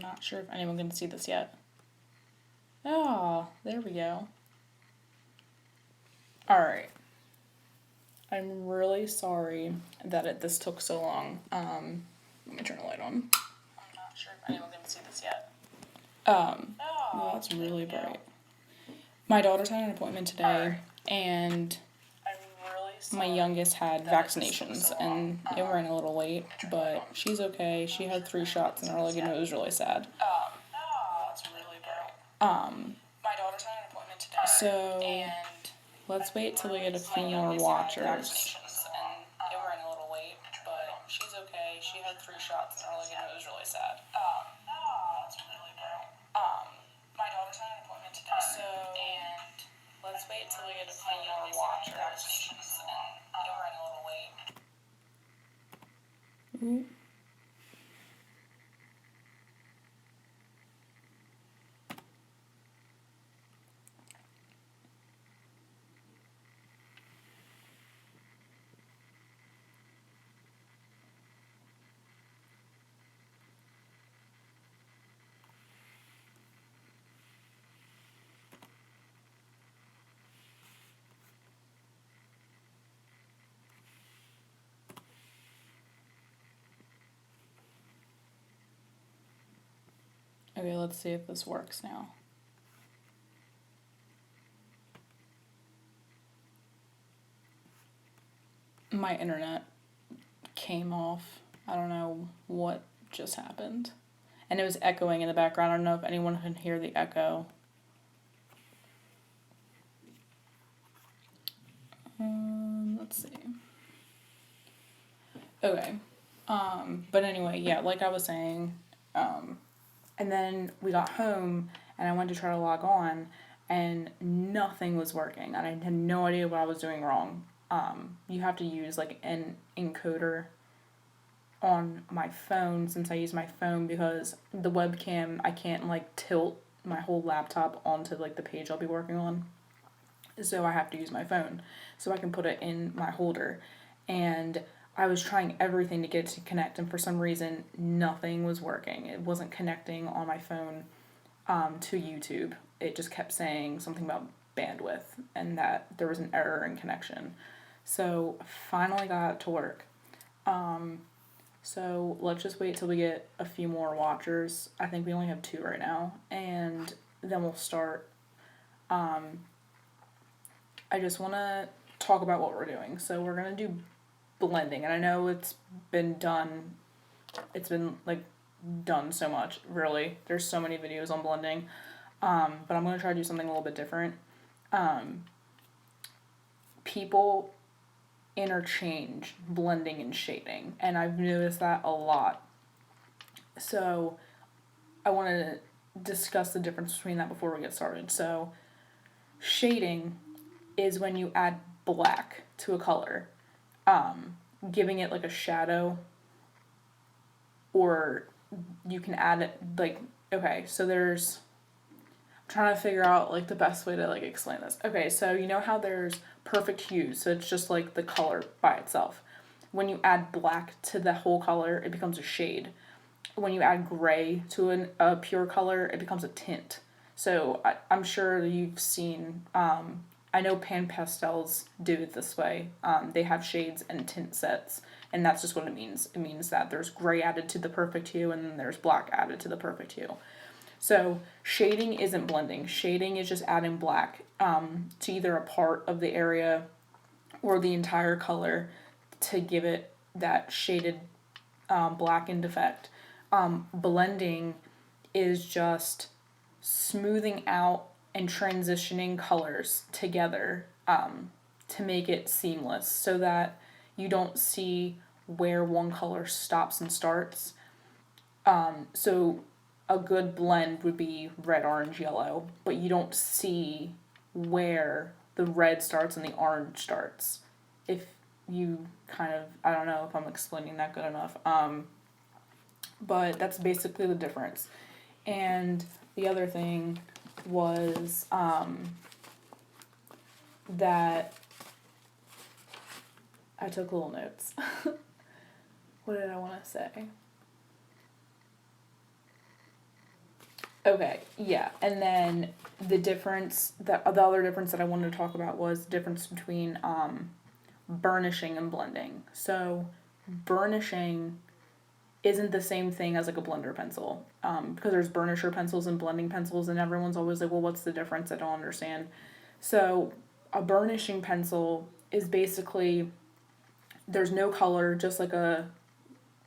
not sure if anyone can see this yet. Oh, there we go. Alright. I'm really sorry that this took so long. Let me turn the light on. I'm not sure if anyone can see this yet. Well, that's really bright. My daughter's had an appointment today, and my youngest had vaccinations, and it ran a little late, but she's okay. She had 3 shots in her leg, and it was really sad. That's really bright. My daughter's had an appointment today, so let's wait till we get a few more watchers. And it ran a little late, but she's okay. She had 3 shots in her leg, and it was really sad. That's really bright. My daughter's had an appointment today, so let's wait till we get a few more watchers. And it ran a little late. Ooh. Okay, let's see if this works now. My internet came off. I don't know what just happened. And it was echoing in the background. I don't know if anyone can hear the echo. Let's see. Okay. But anyway, yeah, like I was saying, and then we got home, and I went to try to log on, and nothing was working, and I had no idea what I was doing wrong. You have to use, like, an encoder on my phone, since I use my phone, because the webcam, I can't, like, tilt my whole laptop onto, like, the page I'll be working on. So I have to use my phone, so I can put it in my holder. And I was trying everything to get it to connect, and for some reason, nothing was working. It wasn't connecting on my phone to YouTube. It just kept saying something about bandwidth, and that there was an error in connection. So finally got it to work. So let's just wait till we get a few more watchers. I think we only have 2 right now, and then we'll start. I just want to talk about what we're doing. So we're going to do blending, and I know it's been done so much, really. There's so many videos on blending, but I'm going to try to do something a little bit different. People interchange blending and shading, and I've noticed that a lot. So I want to discuss the difference between that before we get started. So shading is when you add black to a color, giving it like a shadow, or you can add it, like, okay, so there's, I'm trying to figure out, like, the best way to, like, explain this. Okay, so you know how there's perfect hues, so it's just, like, the color by itself. When you add black to the whole color, it becomes a shade. When you add gray to a pure color, it becomes a tint. So I'm sure you've seen, I know pan pastels do it this way. They have shades and tint sets, and that's just what it means. It means that there's gray added to the perfect hue, and then there's black added to the perfect hue. So shading isn't blending. Shading is just adding black to either a part of the area or the entire color to give it that shaded blackened effect. Blending is just smoothing out and transitioning colors together to make it seamless, so that you don't see where one color stops and starts. So a good blend would be red, orange, yellow, but you don't see where the red starts and the orange starts. If you kind of, I don't know if I'm explaining that good enough, but that's basically the difference. And the other thing was that I took little notes. What did I want to say? Okay, yeah, and then the other difference that I wanted to talk about was the difference between burnishing and blending. So, burnishing isn't the same thing as like a blender pencil, because there's burnisher pencils and blending pencils, and everyone's always like, well, what's the difference? I don't understand. So, a burnishing pencil is basically there's no color, just like a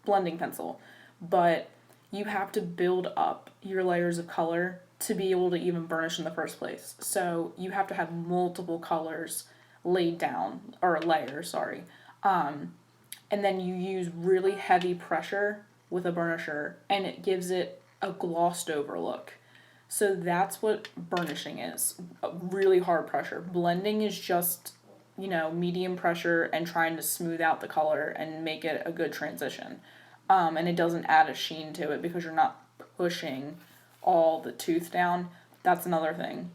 blending pencil, but you have to build up your layers of color to be able to even burnish in the first place. So you have to have multiple colors laid down, or layers, sorry. And then you use really heavy pressure with a burnisher, and it gives it a glossed over look. So that's what burnishing is, a really hard pressure. Blending is just, medium pressure and trying to smooth out the color and make it a good transition. And it doesn't add a sheen to it because you're not pushing all the tooth down. That's another thing.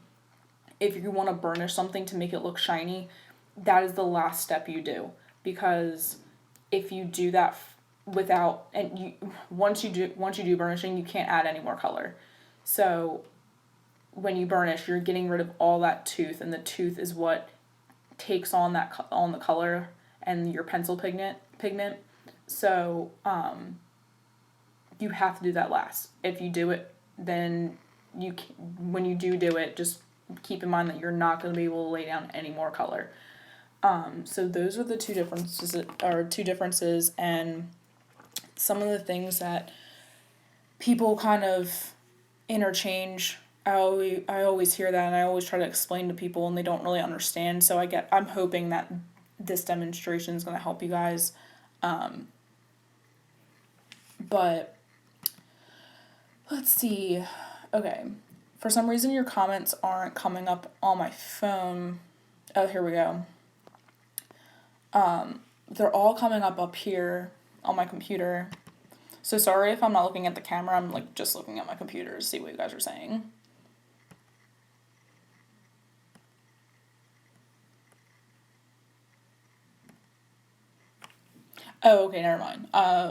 If you want to burnish something to make it look shiny, that is the last step you do, because if you do that without, and you once you do burnishing, you can't add any more color. So when you burnish, you're getting rid of all that tooth, and the tooth is what takes on the color and your pencil pigment. So you have to do that last. If you do it, then when you do it, just keep in mind that you're not going to be able to lay down any more color. So those are the two differences, and some of the things that people kind of interchange. I always hear that, and I always try to explain to people, and they don't really understand. So I'm hoping that this demonstration is going to help you guys. But let's see. Okay. For some reason, your comments aren't coming up on my phone. Oh, here we go. They're all coming up here on my computer. So sorry if I'm not looking at the camera. I'm like just looking at my computer to see what you guys are saying. Oh, okay, never mind.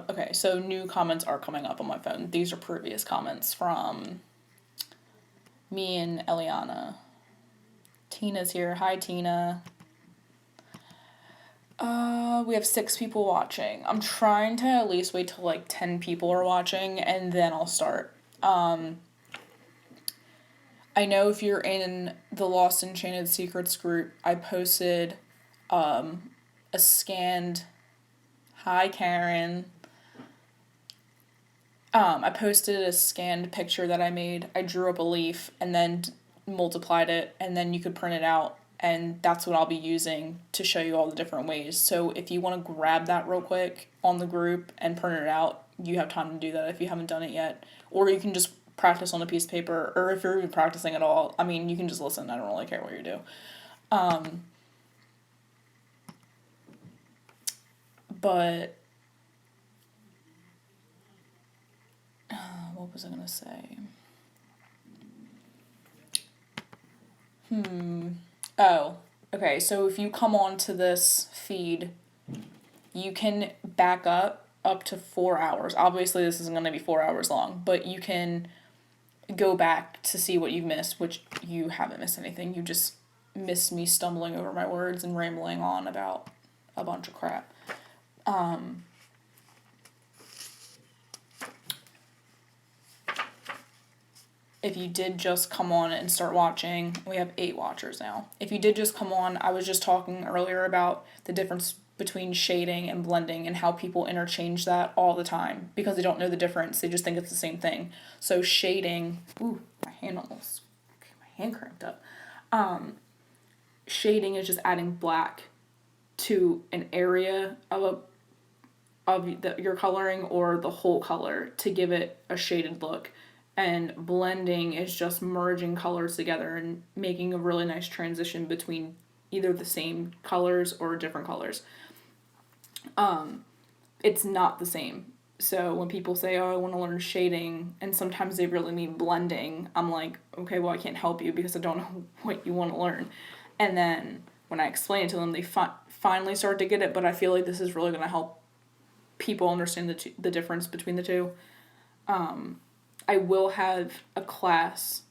Okay, so new comments are coming up on my phone. These are previous comments from me and Eliana. Tina's here. Hi, Tina. We have 6 people watching. I'm trying to at least wait till like 10 people are watching, and then I'll start. I know if you're in the Lost Enchanted Secrets group, I posted a scanned... Hi, Karen. I posted a scanned picture that I made. I drew up a leaf and then multiplied it, and then you could print it out, and that's what I'll be using to show you all the different ways. So if you want to grab that real quick on the group and print it out, you have time to do that if you haven't done it yet. Or you can just practice on a piece of paper, or if you're even practicing at all, I mean, you can just listen. I don't really care what you do. But what was I gonna say? Oh, okay. So if you come on to this feed, you can back up to 4 hours. Obviously, this isn't gonna be 4 hours long, but you can go back to see what you've missed, which you haven't missed anything. You just missed me stumbling over my words and rambling on about a bunch of crap. If you did just come on and start watching, we have 8 watchers now. If you did just come on, I was just talking earlier about the difference between shading and blending and how people interchange that all the time because they don't know the difference. They just think it's the same thing. So shading, my hand cramped up. Shading is just adding black to an area of your coloring or the whole color to give it a shaded look. And blending is just merging colors together and making a really nice transition between either the same colors or different colors. It's not the same. So when people say, oh, I want to learn shading, and sometimes they really mean blending, I'm like, okay, well, I can't help you because I don't know what you want to learn. And then when I explain it to them, they finally start to get it, but I feel like this is really going to help people understand the difference between the two. I will have a class,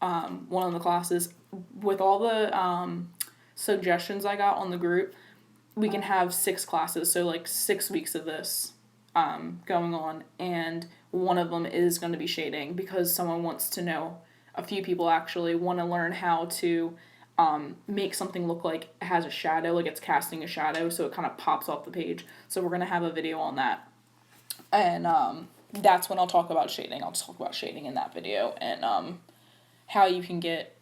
one of the classes, with all the suggestions I got on the group, we can have 6 classes, so like 6 weeks of this going on, and one of them is going to be shading because someone wants to know, a few people actually want to learn how to make something look like it has a shadow, like it's casting a shadow, so it kind of pops off the page. So we're going to have a video on that. And that's when I'll talk about shading. I'll talk about shading in that video, and how you can get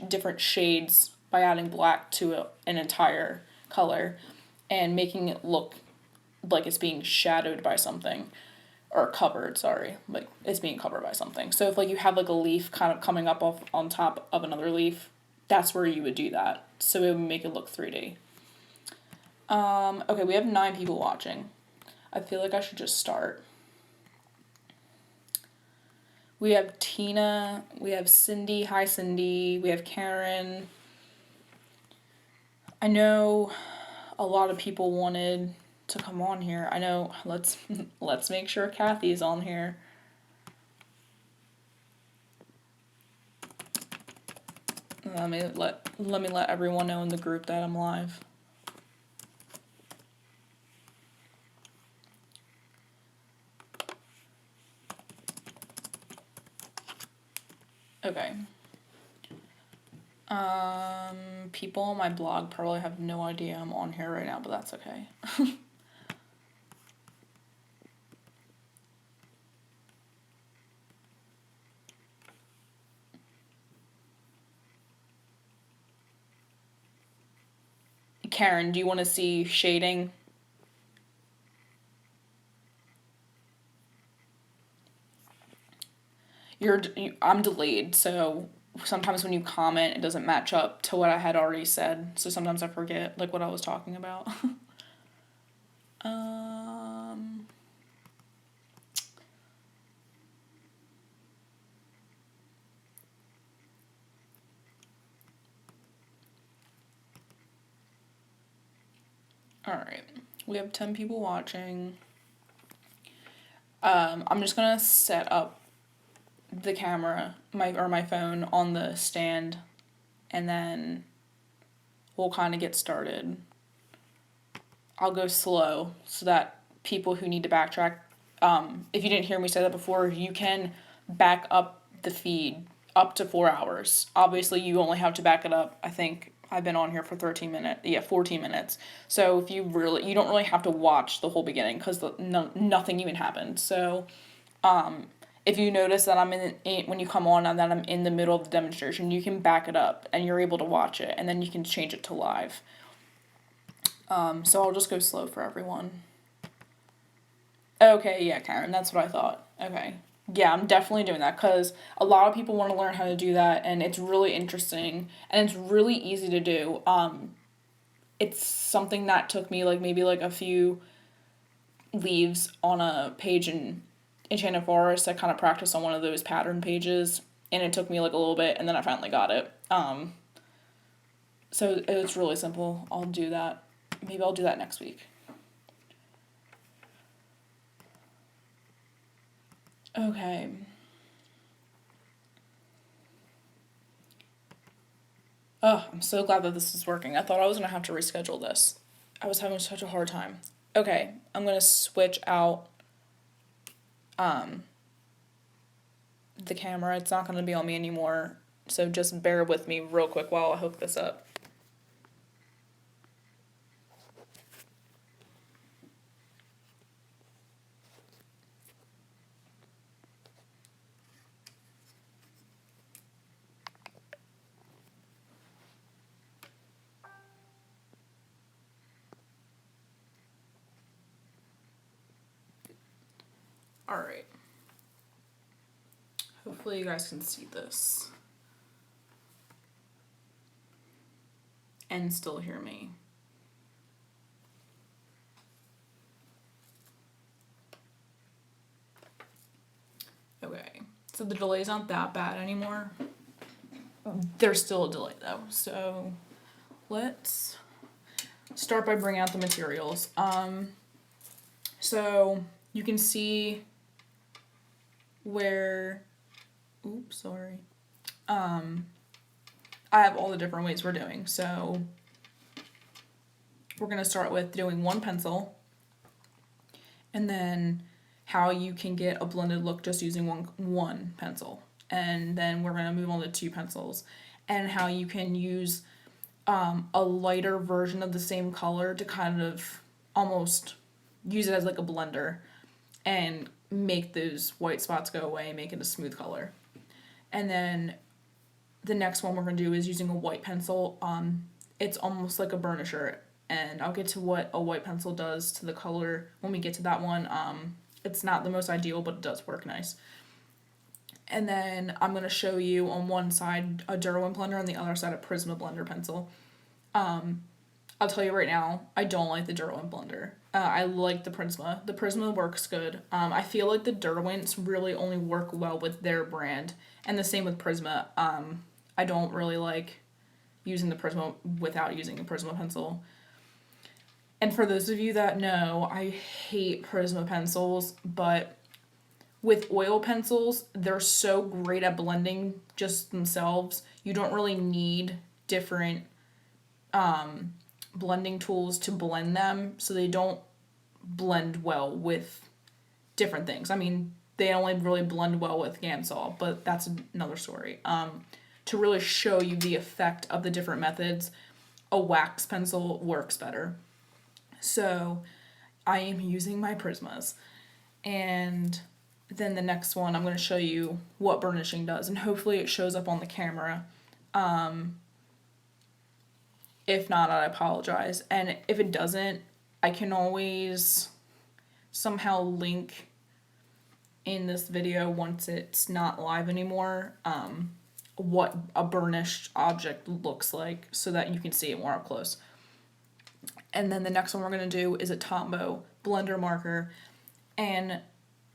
different shades by adding black to an entire color and making it look like it's being shadowed by something, or covered, sorry, like it's being covered by something. So if like you have like a leaf kind of coming up off on top of another leaf, that's where you would do that. So it would make it look 3D. Okay, we have 9 people watching. I feel like I should just start. We have Tina, we have Cindy, hi Cindy, we have Karen. I know a lot of people wanted to come on here. I know, let's make sure Kathy's on here. Let me let everyone know in the group that I'm live. Okay. People on my blog probably have no idea I'm on here right now, but that's okay. Karen, do you want to see shading? I'm delayed, so sometimes when you comment, it doesn't match up to what I had already said. So sometimes I forget like what I was talking about. All right, we have 10 people watching. I'm just gonna set up the camera, my phone on the stand, and then we'll kind of get started. I'll go slow so that people who need to backtrack, if you didn't hear me say that before, you can back up the feed up to 4 hours. Obviously, you only have to back it up, I think I've been on here for 14 minutes. So if you don't really have to watch the whole beginning because nothing even happened. So, if you notice that when you come on and that I'm in the middle of the demonstration, you can back it up and you're able to watch it, and then you can change it to live. So I'll just go slow for everyone. Okay, yeah, Karen, that's what I thought. Okay. Yeah, I'm definitely doing that because a lot of people want to learn how to do that, and it's really interesting and it's really easy to do. It's something that took me maybe a few leaves on a page in Enchanted Forest. I kind of practiced on one of those pattern pages, and it took me a little bit, and then I finally got it. So it's really simple. I'll do that. Maybe I'll do that next week. Okay. Oh, I'm so glad that this is working. I thought I was going to have to reschedule this. I was having such a hard time. Okay, I'm going to switch out the camera. It's not going to be on me anymore, so just bear with me real quick while I hook this up. Alright. Hopefully you guys can see this. And still hear me. Okay. So the delay's not that bad anymore. There's still a delay though. So let's start by bringing out the materials. So you can see where, oops, sorry. I have all the different ways we're doing. So we're going to start with doing one pencil, and then how you can get a blended look just using one pencil. And then we're going to move on to two pencils, and how you can use a lighter version of the same color to kind of almost use it as like a blender and make those white spots go away and make it a smooth color. And then the next one we're going to do is using a white pencil. It's almost like a burnisher, and I'll get to what a white pencil does to the color when we get to that one. It's not the most ideal, but it does work nice. And then I'm going to show you on one side a Derwent blender, on the other side a Prisma blender pencil. I'll tell you right now, I don't like the Derwent blender. I like the Prisma. The Prisma works good. I feel like the Derwents really only work well with their brand, and the same with Prisma. I don't really like using the Prisma without using the Prisma pencil. And for those of you that know, I hate Prisma pencils, but with oil pencils, they're so great at blending just themselves. You don't really need different blending tools to blend them, so they don't blend well with different things. I mean, they only really blend well with Gamsol, but that's another story. To really show you the effect of the different methods, a wax pencil works better. So I am using my Prismas, and then the next one I'm going to show you what burnishing does, and hopefully it shows up on the camera. If not, I apologize. And if it doesn't, I can always somehow link in this video, once it's not live anymore, what a burnished object looks like so that you can see it more up close. And then the next one we're going to do is a Tombow blender marker, and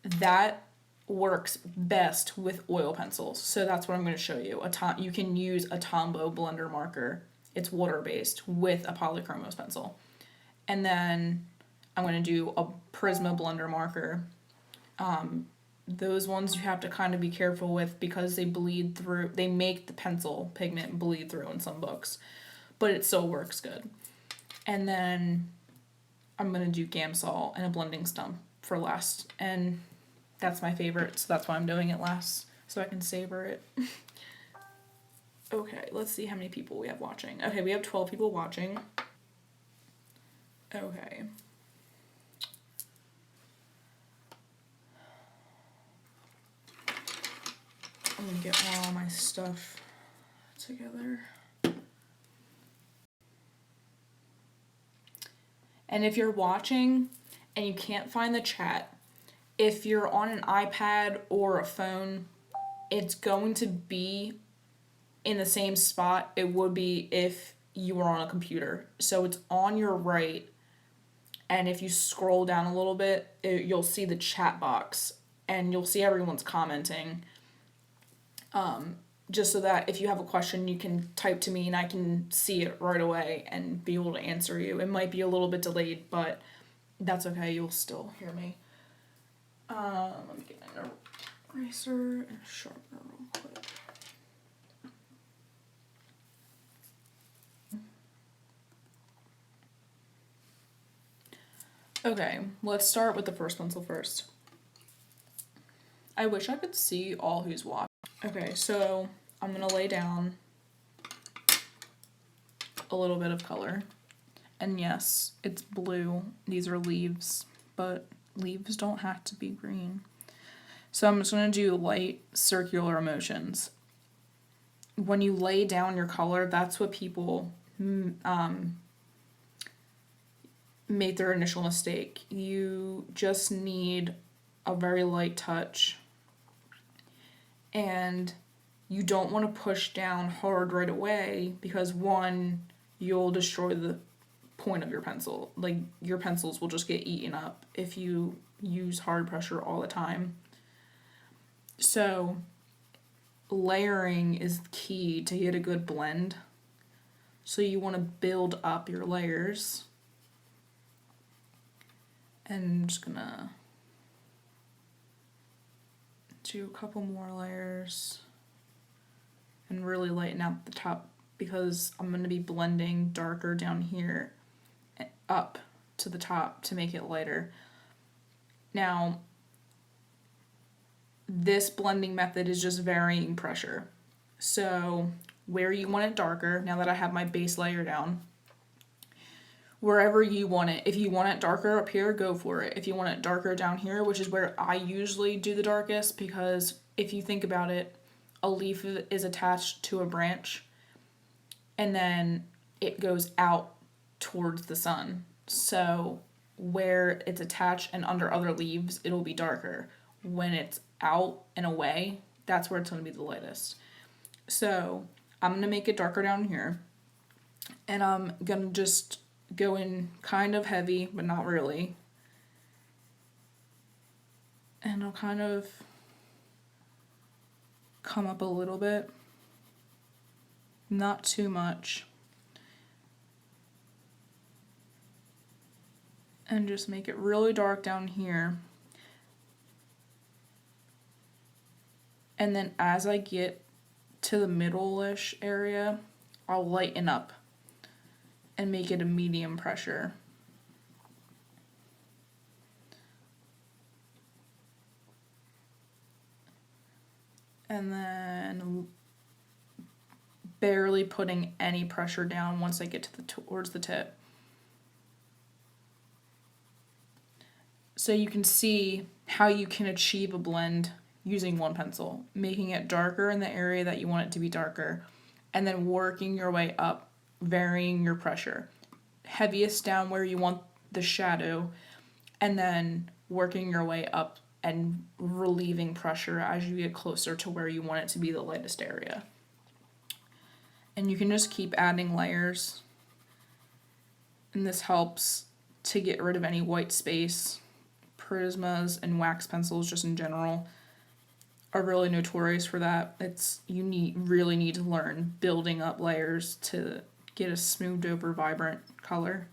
that works best with oil pencils. So that's what I'm going to show you. You can use a Tombow blender marker. It's water-based with a polychromos pencil. And then I'm going to do a Prisma blender marker. Those ones you have to kind of be careful with because they bleed through. They make the pencil pigment bleed through in some books, but it still works good. And then I'm going to do Gamsol and a blending stump for last. And that's my favorite, so that's why I'm doing it last, so I can savor it. Okay, let's see how many people we have watching. Okay, we have 12 people watching. Okay. I'm gonna get all my stuff together. And if you're watching and you can't find the chat, if you're on an iPad or a phone, it's going to be in the same spot it would be if you were on a computer. So it's on your right, and if you scroll down a little bit, you'll see the chat box, and you'll see everyone's commenting. Just so that if you have a question, you can type to me and I can see it right away and be able to answer you. It might be a little bit delayed, but that's okay. You'll still hear me. Let me get an eraser and a sharpener real quick. Okay, let's start with the first pencil first. I wish I could see all who's watching. Okay, so I'm going to lay down a little bit of color. And yes, it's blue. These are leaves, but leaves don't have to be green. So I'm just going to do light circular motions. When you lay down your color, that's what people make their initial mistake. You just need a very light touch, and you don't want to push down hard right away because one, you'll destroy the point of your pencil. Like, your pencils will just get eaten up if you use hard pressure all the time. So layering is key to get a good blend. So you want to build up your layers. And I'm just gonna do a couple more layers and really lighten out the top because I'm going to be blending darker down here up to the top to make it lighter. Now, this blending method is just varying pressure. So where you want it darker, now that I have my base layer down, wherever you want it. If you want it darker up here, go for it. If you want it darker down here, which is where I usually do the darkest, because if you think about it, a leaf is attached to a branch and then it goes out towards the sun. So where it's attached and under other leaves, it'll be darker. When it's out and away, that's where it's going to be the lightest. So I'm going to make it darker down here, and I'm going to just go in kind of heavy, but not really. And I'll kind of come up a little bit, not too much, and just make it really dark down here. And then as I get to the middle-ish area, I'll lighten up and make it a medium pressure. And then barely putting any pressure down once I get to towards the tip. So you can see how you can achieve a blend using one pencil, making it darker in the area that you want it to be darker, and then working your way up, varying your pressure. Heaviest down where you want the shadow, and then working your way up and relieving pressure as you get closer to where you want it to be the lightest area. And you can just keep adding layers, and this helps to get rid of any white space. Prismas and wax pencils just in general are really notorious for that. Really need to learn building up layers to get a smoothed over vibrant color.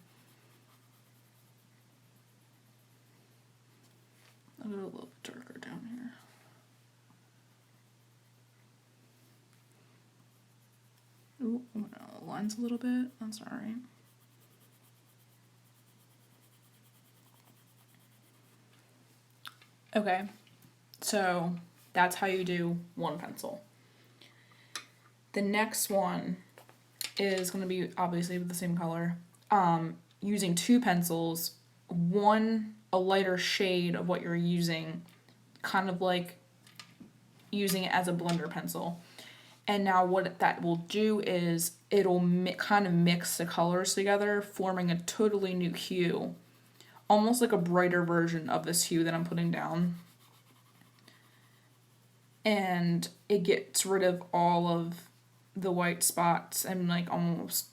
I'll go a little bit darker down here. Ooh, no, the line's a little bit. That's alright. Okay, so that's how you do one pencil. The next one is going to be obviously with the same color. Using two pencils, one a lighter shade of what you're using, kind of like using it as a blender pencil. And now what that will do is it'll kind of mix the colors together, forming a totally new hue. Almost like a brighter version of this hue that I'm putting down. And it gets rid of all of the white spots and like almost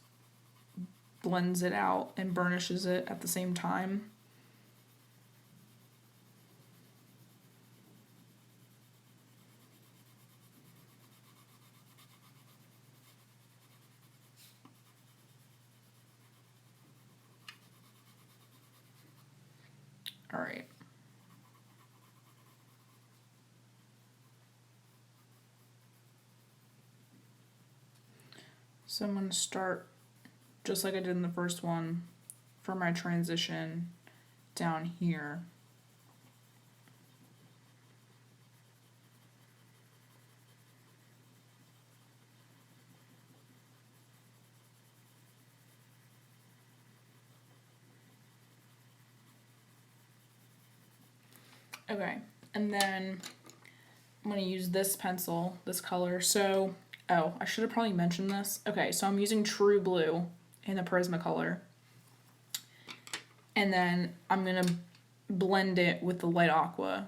blends it out and burnishes it at the same time. All right. So I'm going to start just like I did in the first one for my transition down here. Okay, and then I'm going to use this pencil, this color. So, oh, I should have probably mentioned this. Okay, so I'm using True Blue in the Prismacolor. And then I'm going to blend it with the light aqua.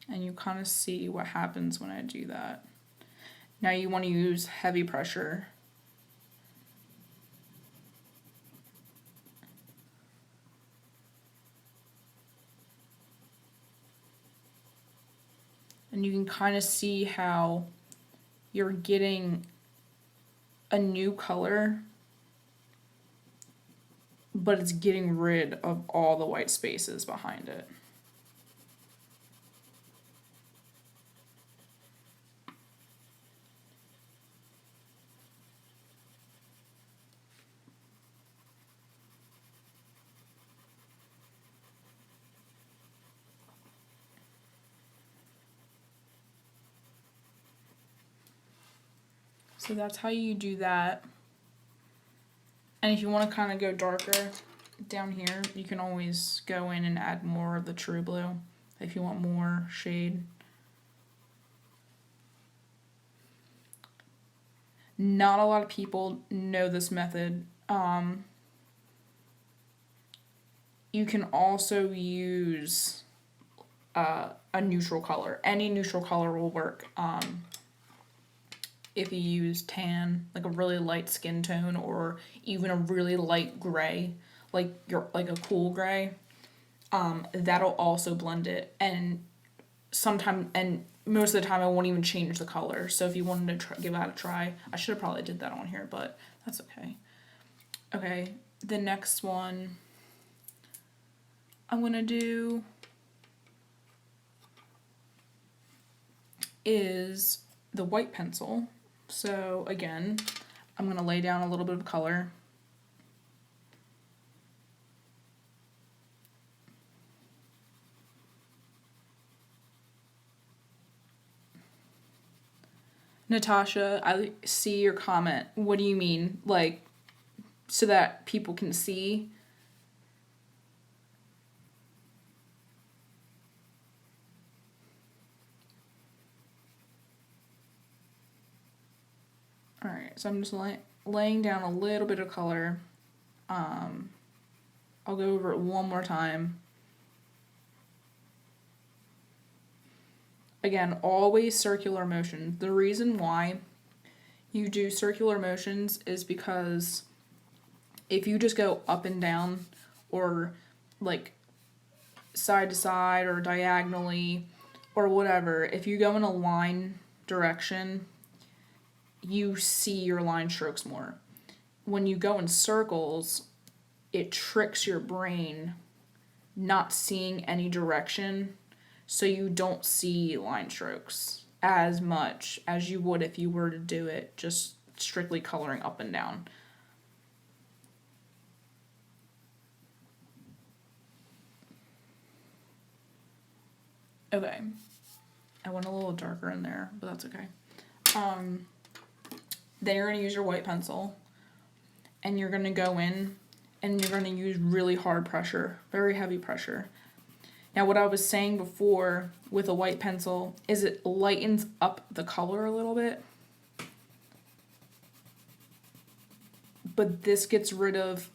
And you kind of see what happens when I do that. Now you want to use heavy pressure. And you can kind of see how you're getting a new color, but it's getting rid of all the white spaces behind it. So that's how you do that. And if you want to kind of go darker down here, you can always go in and add more of the true blue if you want more shade. Not a lot of people know this method. You can also use a neutral color. Any neutral color will work. If you use tan, like a really light skin tone, or even a really light gray, like a cool gray, that'll also blend it. And most of the time I won't even change the color. So if you wanted to give that a try, I should have probably did that on here, but that's okay. Okay, the next one I'm gonna do is the white pencil. So again, I'm gonna lay down a little bit of color. Natasha, I see your comment. What do you mean? Like, so that people can see? Alright, so I'm just laying down a little bit of color. I'll go over it one more time. Again, always circular motion. The reason why you do circular motions is because if you just go up and down, or like side to side or diagonally or whatever, if you go in a line direction, you see your line strokes more. When you go in circles, it tricks your brain not seeing any direction, so you don't see line strokes as much as you would if you were to do it just strictly coloring up and down. Okay, I went a little darker in there, but that's okay. Then you're going to use your white pencil, and you're going to go in and you're going to use really hard pressure, very heavy pressure. Now what I was saying before with a white pencil is it lightens up the color a little bit, but this gets rid of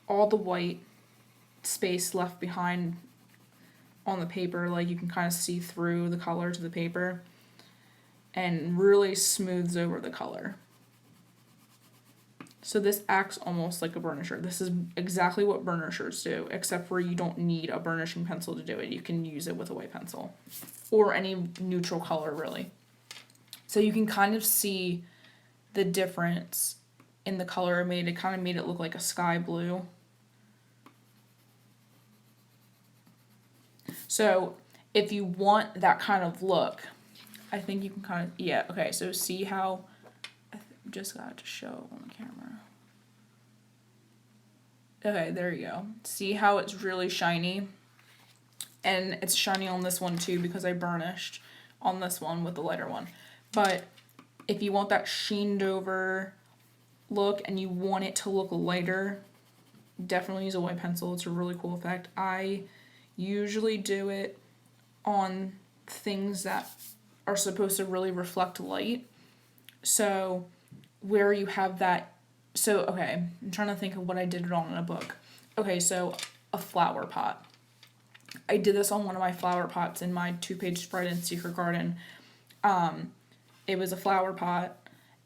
all the white space left behind on the paper, like you can kind of see through the color to the paper, and really smooths over the color. So this acts almost like a burnisher. This is exactly what burnishers do, except for you don't need a burnishing pencil to do it. You can use it with a white pencil or any neutral color, really. So you can kind of see the difference in the color it made. It kind of made it look like a sky blue. So if you want that kind of look, I think you can kind of, yeah, okay, so see how, I just got to show on the camera. Okay, there you go. See how it's really shiny? And it's shiny on this one too because I burnished on this one with the lighter one. But if you want that sheened over look and you want it to look lighter, definitely use a white pencil. It's a really cool effect. I usually do it on things that are supposed to really reflect light. So where you have that, so okay, I'm trying to think of what I did it on in a book. Okay, so a flower pot. I did this on one of my flower pots in my 2-page spread in Secret Garden. It was a flower pot,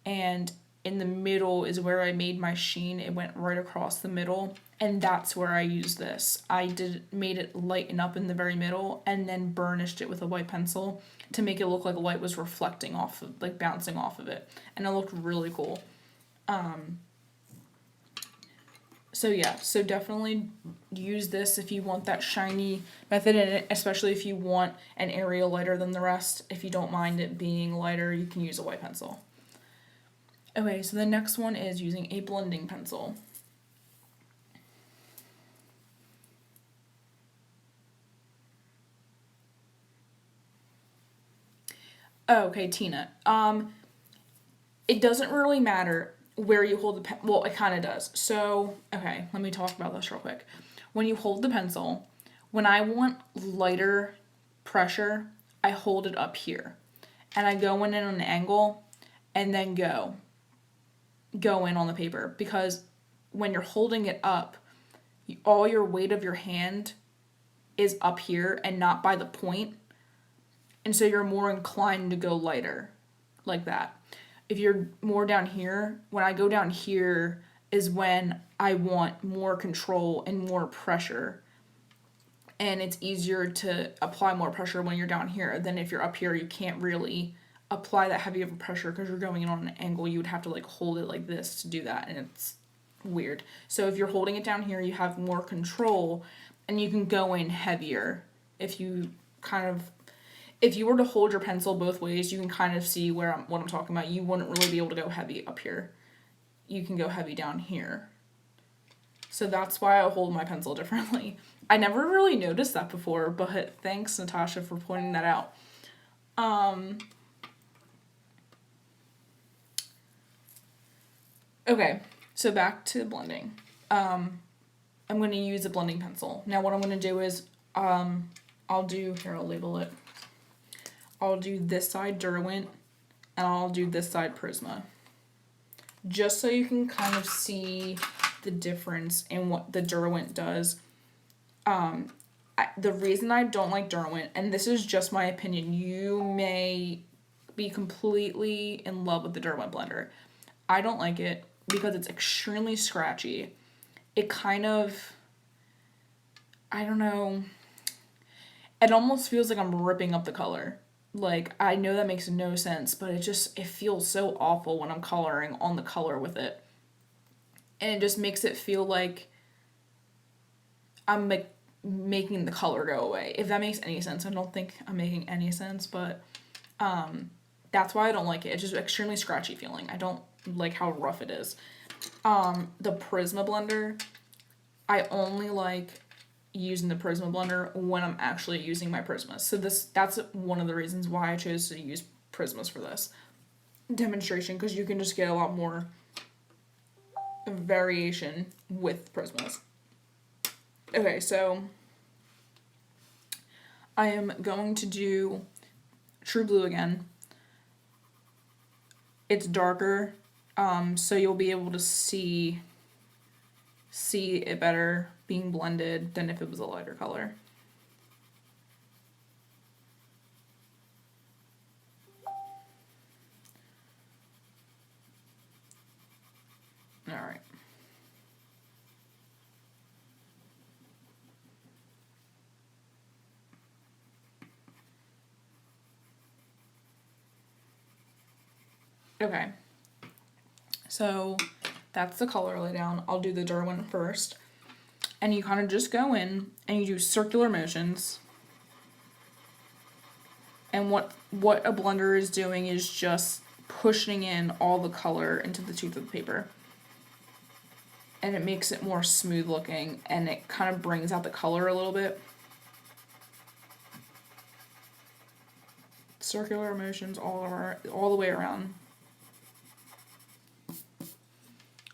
and in the middle is where I made my sheen. It went right across the middle, and that's where I used this. I made it lighten up in the very middle, and then burnished it with a white pencil to make it look like light was reflecting off of, like bouncing off of it, and it looked really cool. So yeah, so definitely use this if you want that shiny method in it, especially if you want an area lighter than the rest. If you don't mind it being lighter, you can use a white pencil. Okay, so the next one is using a blending pencil. Oh, okay, Tina. it doesn't really matter where you hold the pen. Well, it kind of does. So, okay, let me talk about this real quick. When you hold the pencil, when I want lighter pressure, I hold it up here. And I go in at an angle and then go in on the paper. Because when you're holding it up, all your weight of your hand is up here and not by the point. And so you're more inclined to go lighter like that. If you're more down here, when I go down here is when I want more control and more pressure. And it's easier to apply more pressure when you're down here than if you're up here. You can't really apply that heavy of a pressure because you're going in on an angle. You would have to like hold it like this to do that, and it's weird. So if you're holding it down here, you have more control and you can go in heavier. If you were to hold your pencil both ways, you can kind of see what I'm talking about. You wouldn't really be able to go heavy up here. You can go heavy down here. So that's why I hold my pencil differently. I never really noticed that before, but thanks, Natasha, for pointing that out. Okay, so back to blending. I'm going to use a blending pencil. Now what I'm going to do is, I'll label it. I'll do this side Derwent, and I'll do this side Prisma. Just so you can kind of see the difference in what the Derwent does. The reason I don't like Derwent, and this is just my opinion, you may be completely in love with the Derwent blender. I don't like it because it's extremely scratchy. It kind of, I don't know, it almost feels like I'm ripping up the color. Like, I know that makes no sense, but it feels so awful when I'm coloring on the color with it. And it just makes it feel like I'm making the color go away. If that makes any sense. I don't think I'm making any sense, but that's why I don't like it. It's just extremely scratchy feeling. I don't like how rough it is. The Prisma blender, I only like using the Prisma blender when I'm actually using my Prismas. So that's one of the reasons why I chose to use Prismas for this demonstration, because you can just get a lot more variation with Prismas. Okay, so I am going to do True Blue again. It's darker, so you'll be able to see it better being blended than if it was a lighter color. All right. Okay. So that's the color laydown. I'll do the Derwent first. And you kind of just go in and you do circular motions. And what a blender is doing is just pushing in all the color into the tooth of the paper. And it makes it more smooth looking, and it kind of brings out the color a little bit. Circular motions all the way around.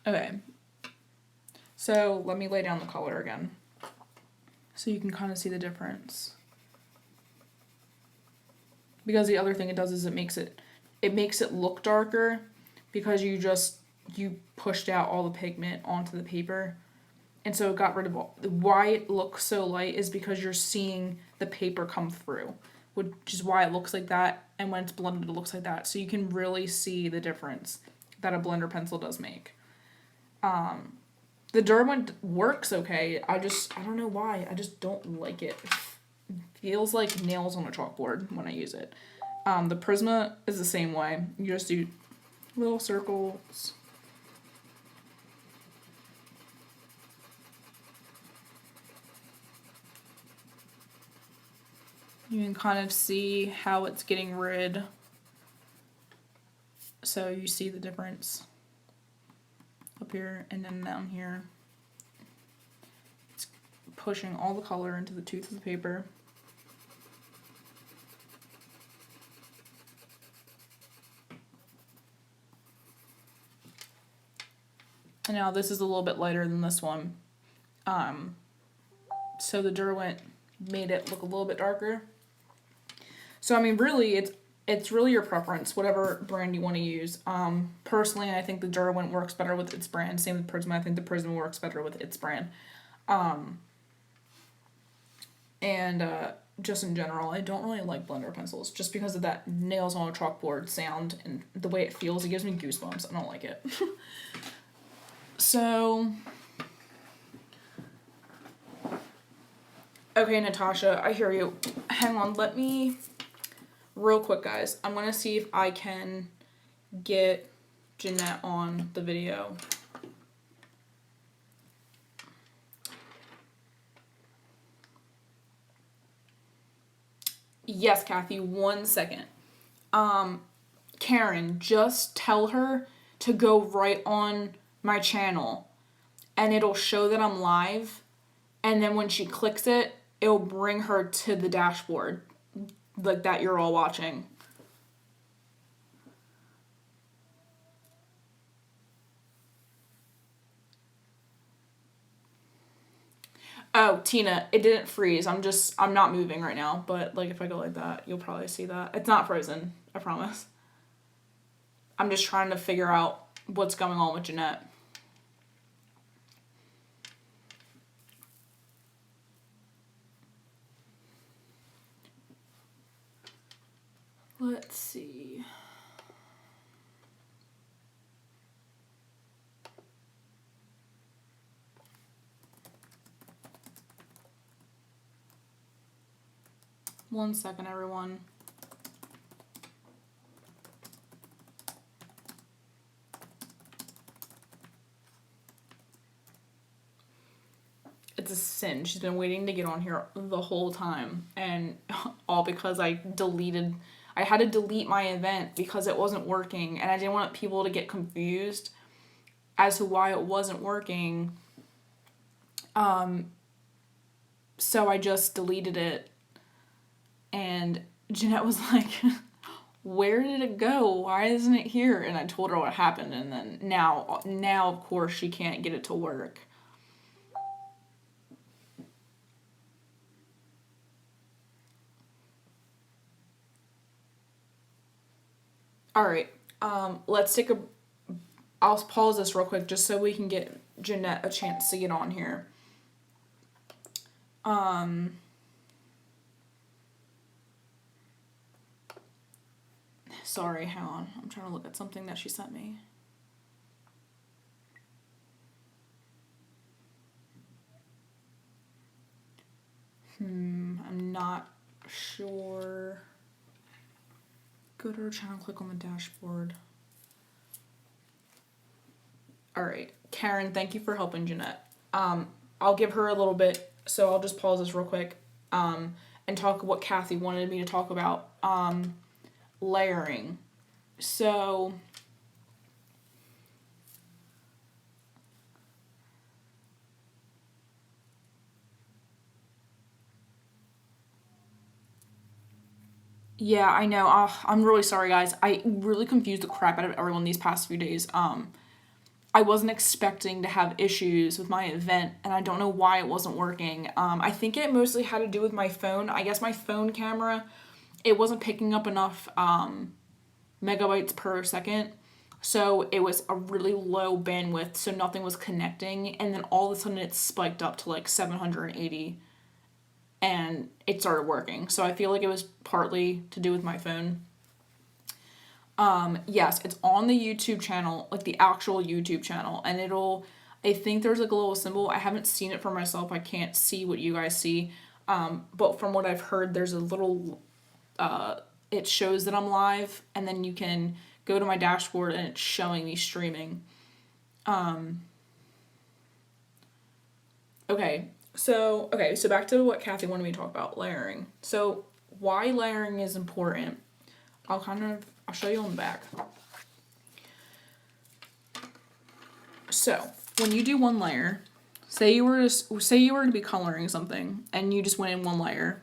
Okay. So let me lay down the color again, so you can kind of see the difference. Because the other thing it does is it makes it look darker, because you pushed out all the pigment onto the paper, and so it got rid of why it looks so light is because you're seeing the paper come through, which is why it looks like that, and when it's blended it looks like that. So you can really see the difference that a blender pencil does make. The Derwent works okay. I don't know why. I just don't like it. It feels like nails on a chalkboard when I use it. The Prisma is the same way. You just do little circles. You can kind of see how it's getting rid. So you see the difference up here and then down here. It's pushing all the color into the tooth of the paper. And now this is a little bit lighter than this one. So the Derwent made it look a little bit darker. So I mean, really, it's really your preference, whatever brand you want to use. Personally, I think the Derwent works better with its brand. Same with Prism. I think the Prism works better with its brand. Just in general, I don't really like blender pencils just because of that nails on a chalkboard sound and the way it feels. It gives me goosebumps. I don't like it. So, okay, Natasha, I hear you. Hang on, let me, real quick, guys. I'm going to see if I can get Jeanette on the video. Yes, Kathy, 1 second. Karen, just tell her to go right on my channel and it'll show that I'm live, and then when she clicks it, it'll bring her to the dashboard like that you're all watching. Oh, Tina, it didn't freeze. I'm not moving right now, but like if I go like that, you'll probably see that. It's not frozen, I promise. I'm just trying to figure out what's going on with Jeanette. Let's see. One second, everyone. It's a sin. She's been waiting to get on here the whole time, and all because I had to delete my event because it wasn't working, and I didn't want people to get confused as to why it wasn't working. So I just deleted it, and Jeanette was like, where did it go? Why isn't it here? And I told her what happened, and then now of course she can't get it to work. All right, let's take I'll pause this real quick just so we can get Jeanette a chance to get on here. Sorry, hang on. I'm trying to look at something that she sent me. I'm not sure. Go to her channel, click on the dashboard. All right, Karen, thank you for helping Jeanette. I'll give her a little bit, so I'll just pause this real quick and talk what Kathy wanted me to talk about. Layering. So yeah, I know. I'm really sorry, guys. I really confused the crap out of everyone these past few days. I wasn't expecting to have issues with my event, and I don't know why it wasn't working. I think it mostly had to do with my phone. I guess my phone camera, it wasn't picking up enough megabytes per second. So it was a really low bandwidth, so nothing was connecting. And then all of a sudden it spiked up to like 780 and it started working. So I feel like it was partly to do with my phone. Yes, it's on the YouTube channel, like the actual YouTube channel, and I think there's like a little symbol. I haven't seen it for myself. I can't see what you guys see. But from what I've heard, there's a little, it shows that I'm live, and then you can go to my dashboard and it's showing me streaming. Okay, so back to what Kathy wanted me to talk about, layering. So why layering is important, I'll show you on the back. So when you do one layer, say you were to be coloring something and you just went in one layer.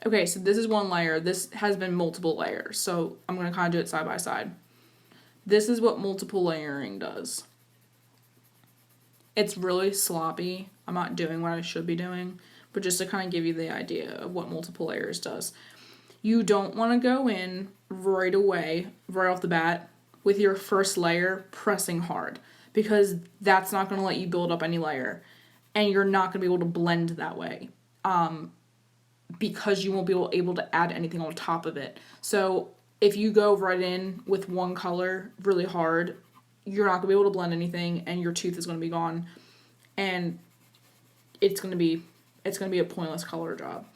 Okay, so this is one layer. This has been multiple layers. So I'm going to kind of do it side by side. This is what multiple layering does. It's really sloppy. I'm not doing what I should be doing, but just to kind of give you the idea of what multiple layers does. You don't want to go in right away, right off the bat, with your first layer pressing hard, because that's not going to let you build up any layer, and you're not going to be able to blend that way. Because you won't be able to add anything on top of it. So if you go right in with one color really hard, you're not going to be able to blend anything, and your tooth is going to be gone, and it's going to be a pointless color job.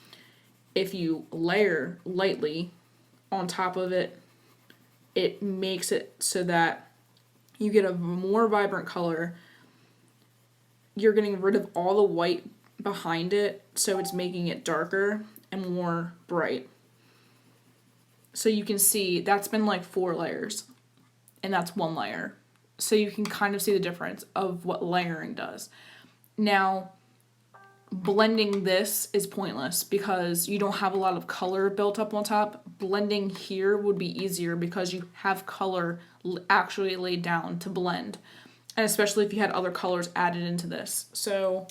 If you layer lightly on top of it, it makes it so that you get a more vibrant color. You're getting rid of all the white behind it, so it's making it darker and more bright. So you can see that's been like 4 layers, and that's 1 layer. So you can kind of see the difference of what layering does. Now, blending this is pointless because you don't have a lot of color built up on top. Blending here would be easier because you have color actually laid down to blend, and especially if you had other colors added into this. So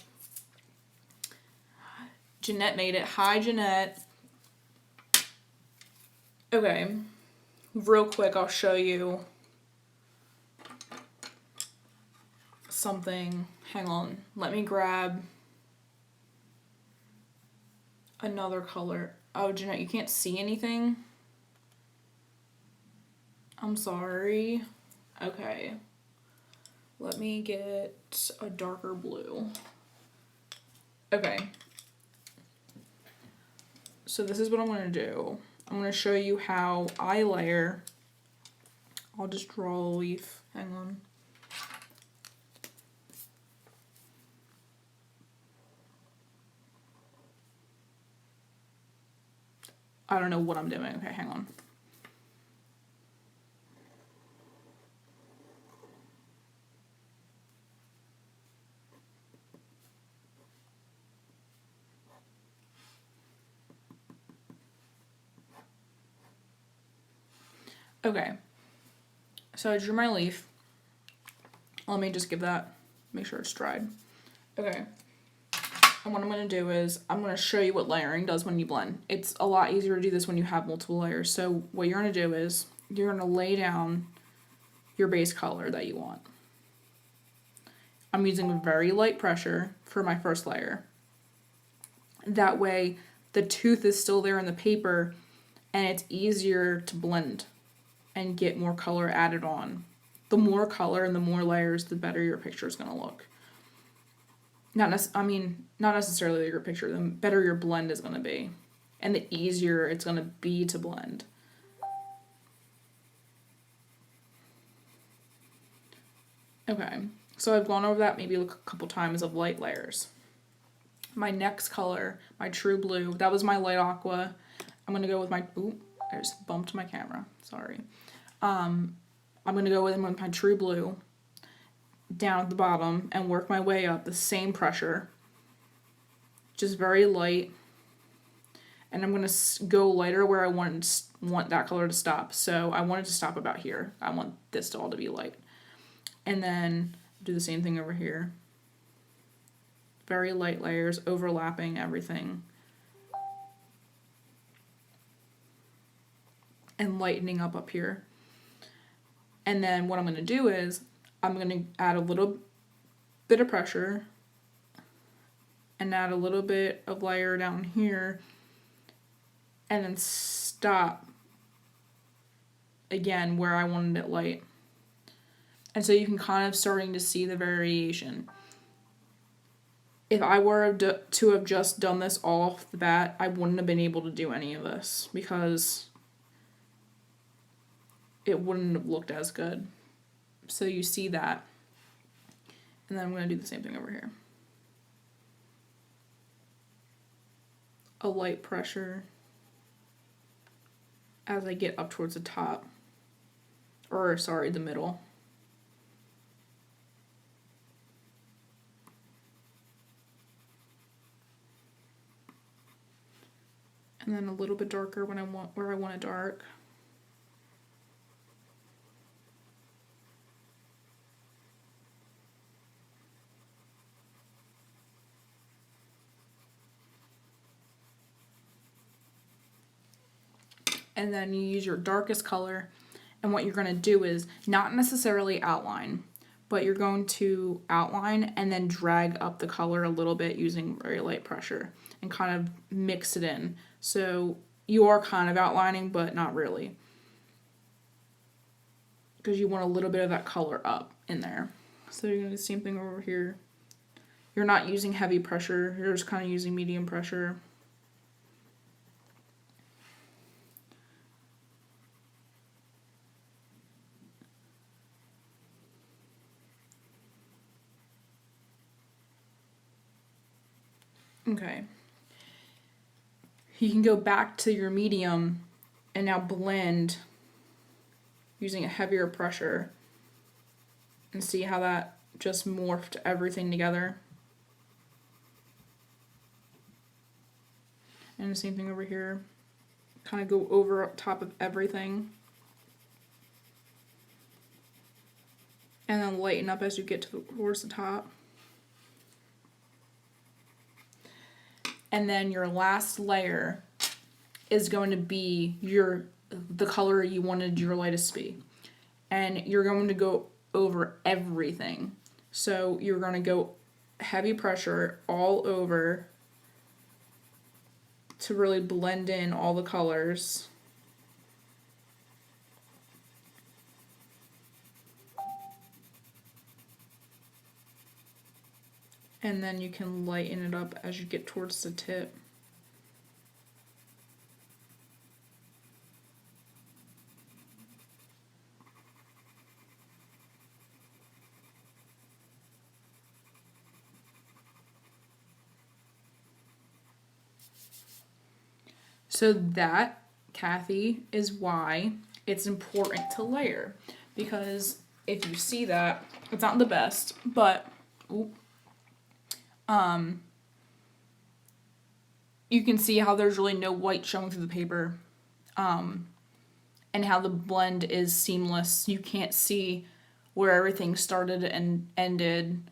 Jeanette made it. Hi, Jeanette. Okay, real quick, I'll show you something. Hang on. Let me grab another color. Oh, Jeanette, you can't see anything? I'm sorry. Okay. Let me get a darker blue. Okay. So this is what I'm going to do. I'm going to show you how I layer. I'll just draw a leaf. Hang on. I don't know what I'm doing. Okay, hang on. Okay, so I drew my leaf. Let me just give that, make sure it's dried. Okay, and what I'm going to do is I'm going to show you what layering does when you blend. It's a lot easier to do this when you have multiple layers. So what you're going to do is you're going to lay down your base color that you want. I'm using very light pressure for my first layer. That way the tooth is still there in the paper and it's easier to blend and get more color added on. The more color and the more layers, the better your picture is going to look. Not necessarily your picture, the better your blend is going to be, and the easier it's going to be to blend. Okay, so I've gone over that maybe a couple times of light layers. My next color, my true blue, that was my light aqua. I'm going to go with my, I just bumped my camera, sorry. I'm going to go with my true blue down at the bottom and work my way up the same pressure, just very light. And I'm going to go lighter where I want that color to stop. So I want it to stop about here. I want this all to be light. And then do the same thing over here. Very light layers, overlapping everything. And lightening up here. And then what I'm going to do is I'm going to add a little bit of pressure and add a little bit of layer down here and then stop again where I wanted it light. And so you can kind of starting to see the variation. If I were to have just done this all off the bat, I wouldn't have been able to do any of this because it wouldn't have looked as good. So you see that. And then I'm going to do the same thing over here. A light pressure as I get up towards the top. Or, sorry, the middle. And And then a little bit darker when where I want it dark. And then you use your darkest color, and what you're going to do is not necessarily outline, but you're going to outline and then drag up the color a little bit using very light pressure and kind of mix it in. So you are kind of outlining, but not really, because you want a little bit of that color up in there. So you're going to do the same thing over here. You're not using heavy pressure, you're just kind of using medium pressure. Okay. You can go back to your medium and now blend using a heavier pressure and see how that just morphed everything together. And the same thing over here. Kind of go over top of everything. And then lighten up as you get towards the top. And then your last layer is going to be the color you wanted your lightest to be. And you're going to go over everything. So you're going to go heavy pressure all over to really blend in all the colors. And then you can lighten it up as you get towards the tip. So that, Kathy, is why it's important to layer. Because if you see that, it's not the best, but you can see how there's really no white showing through the paper, and how the blend is seamless. You can't see where everything started and ended,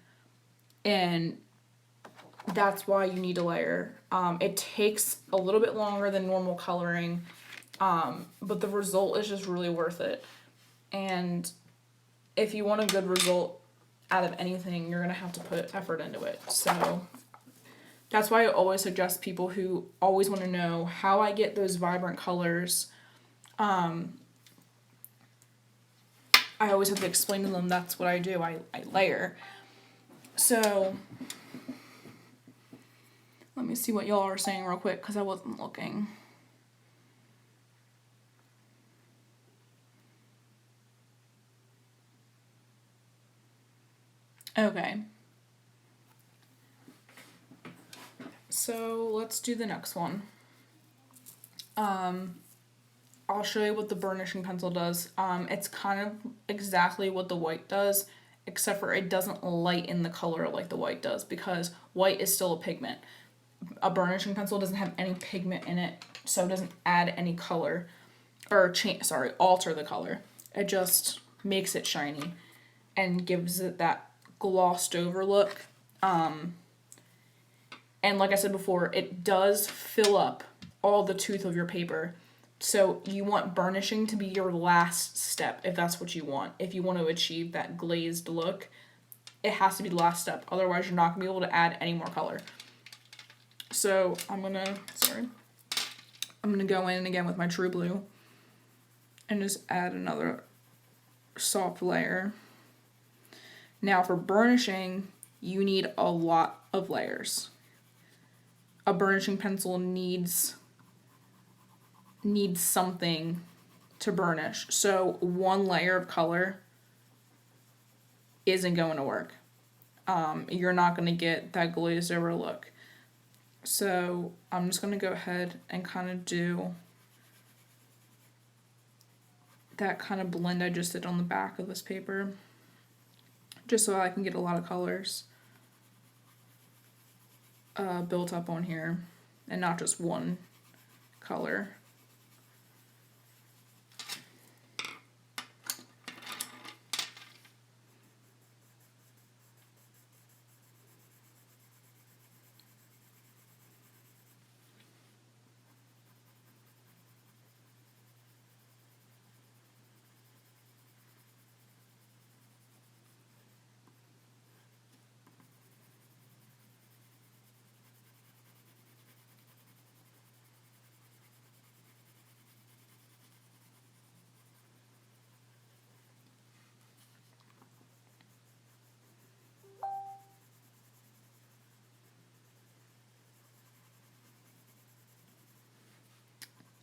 and that's why you need a layer. It takes a little bit longer than normal coloring, but the result is just really worth it. And if you want a good result out of anything, you're going to have to put effort into it. So that's why I always suggest people who always want to know how I get those vibrant colors. I always have to explain to them that's what I do. I layer. So let me see what y'all are saying real quick because I wasn't looking. Okay. So let's do the next one. I'll show you what the burnishing pencil does. It's kind of exactly what the white does, except for it doesn't lighten the color like the white does, because white is still a pigment. A burnishing pencil doesn't have any pigment in it, so it doesn't add any color, or alter the color. It just makes it shiny and gives it that glossed over look. And like I said before, it does fill up all the tooth of your paper. So you want burnishing to be your last step if that's what you want. If you want to achieve that glazed look, it has to be the last step. Otherwise, you're not going to be able to add any more color. So I'm going to go in again with my True Blue and just add another soft layer. Now for burnishing, you need a lot of layers. A burnishing pencil needs something to burnish. So one layer of color isn't going to work. You're not going to get that glazed over look. So I'm just going to go ahead and kind of do that kind of blend I just did on the back of this paper, just so I can get a lot of colors built up on here and not just one color.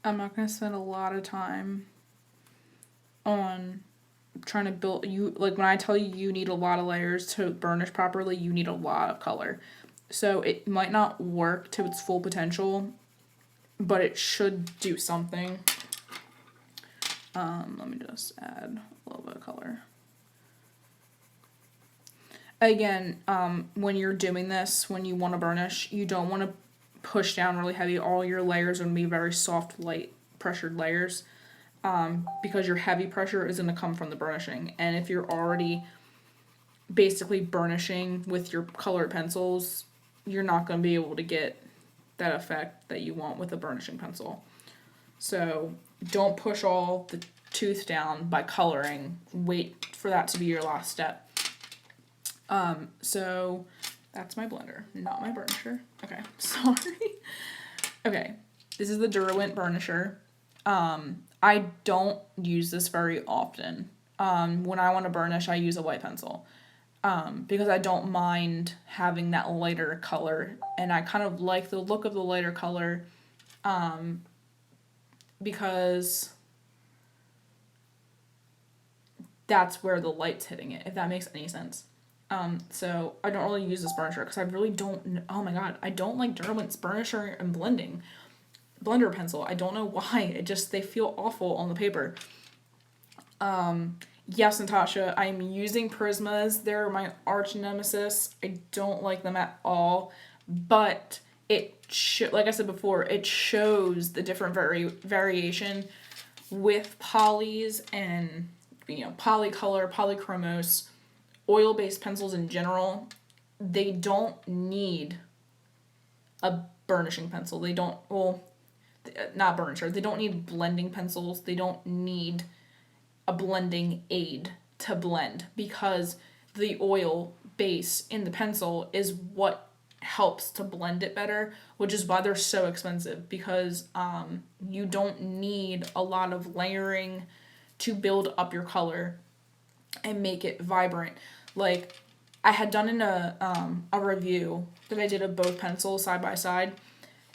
I'm not going to spend a lot of time on trying to build you, like when I tell you you need a lot of layers to burnish properly, you need a lot of color. So it might not work to its full potential, but it should do something. Let me just add a little bit of color. Again, when you're doing this, when you want to burnish, you don't want to push down really heavy. All your layers are going to be very soft, light, pressured layers, because your heavy pressure is going to come from the burnishing. And if you're already basically burnishing with your colored pencils, you're not going to be able to get that effect that you want with a burnishing pencil. So don't push all the tooth down by coloring. Wait for that to be your last step. So that's my blender, not my burnisher. Okay, sorry. Okay, this is the Derwent burnisher. I don't use this very often. When I want to burnish, I use a white pencil. Because I don't mind having that lighter color, and I kind of like the look of the lighter color, because that's where the light's hitting it, if that makes any sense. So I don't really use this burnisher because I really don't, oh my god, I don't like Derwent's burnisher and blender pencil. I don't know why, they feel awful on the paper. Yes, Natasha, I'm using Prismas. They're my arch nemesis. I don't like them at all, but like I said before, it shows the different variation with polys and, polycolor, polychromos, oil-based pencils in general. They don't need a burnishing pencil. They don't, not burnisher. They don't need blending pencils. They don't need a blending aid to blend, because the oil base in the pencil is what helps to blend it better, which is why they're so expensive, because you don't need a lot of layering to build up your color and make it vibrant. Like I had done in a review that I did of both pencils side by side,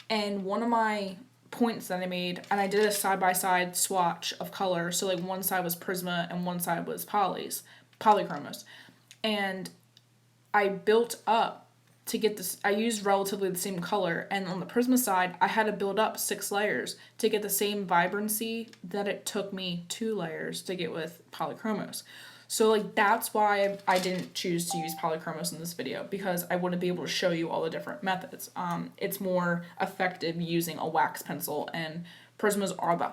and one of my points that I made, and I did a side-by-side swatch of color, so like one side was Prisma and one side was polychromos, and I built up to get this. I used relatively the same color, and on the Prisma side I had to build up 6 layers to get the same vibrancy that it took me 2 layers to get with polychromos. So like that's why I didn't choose to use polychromos in this video, because I wouldn't be able to show you all the different methods. It's more effective using a wax pencil, and Prismas are the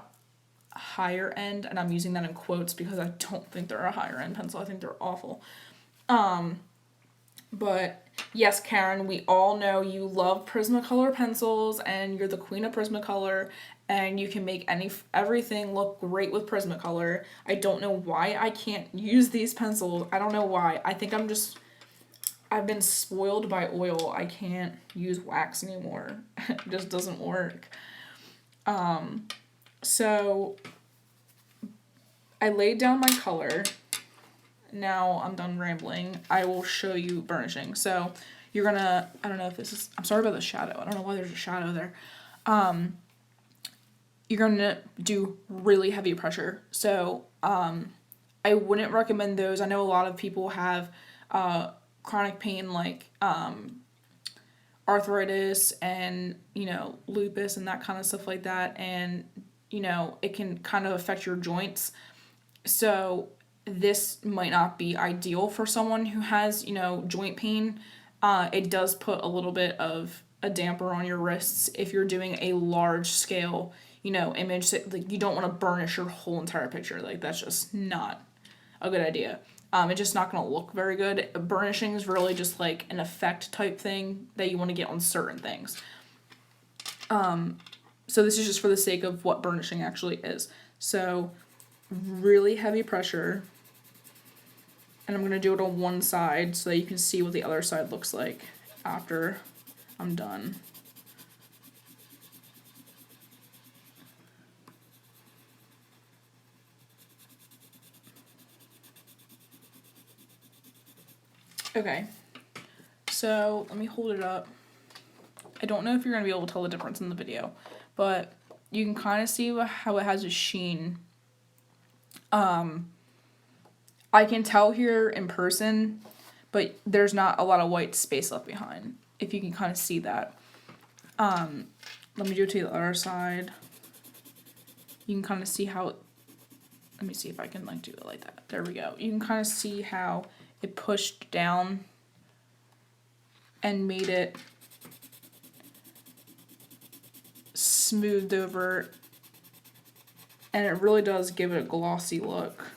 higher end, and I'm using that in quotes because I don't think they're a higher end pencil. I think they're awful. But yes, Karen, we all know you love Prismacolor pencils and you're the queen of Prismacolor, and you can make everything look great with Prismacolor. I don't know why I can't use these pencils. I don't know why. I think I've been spoiled by oil. I can't use wax anymore. It just doesn't work. So I laid down my color. Now I'm done rambling. I will show you burnishing. So you're gonna, I don't know if this is, I'm sorry about the shadow. I don't know why there's a shadow there. You're gonna do really heavy pressure. So I wouldn't recommend those. I know a lot of people have chronic pain like arthritis and, lupus and that kind of stuff like that. And, it can kind of affect your joints. So this might not be ideal for someone who has, joint pain. It does put a little bit of a damper on your wrists if you're doing a large scale, you know, image. Like, you don't want to burnish your whole entire picture. Like, that's just not a good idea. It's just not going to look very good. Burnishing is really just like an effect type thing that you want to get on certain things. So this is just for the sake of what burnishing actually is. So really heavy pressure. And I'm going to do it on one side so that you can see what the other side looks like after I'm done. Okay, so let me hold it up. I don't know if you're going to be able to tell the difference in the video, but you can kind of see how it has a sheen. I can tell here in person, but there's not a lot of white space left behind, if you can kind of see that. Let me do it to the other side. You can kind of see how, let me see if I can like do it like that. There we go. You can kind of see how it pushed down and made it smoothed over, and it really does give it a glossy look.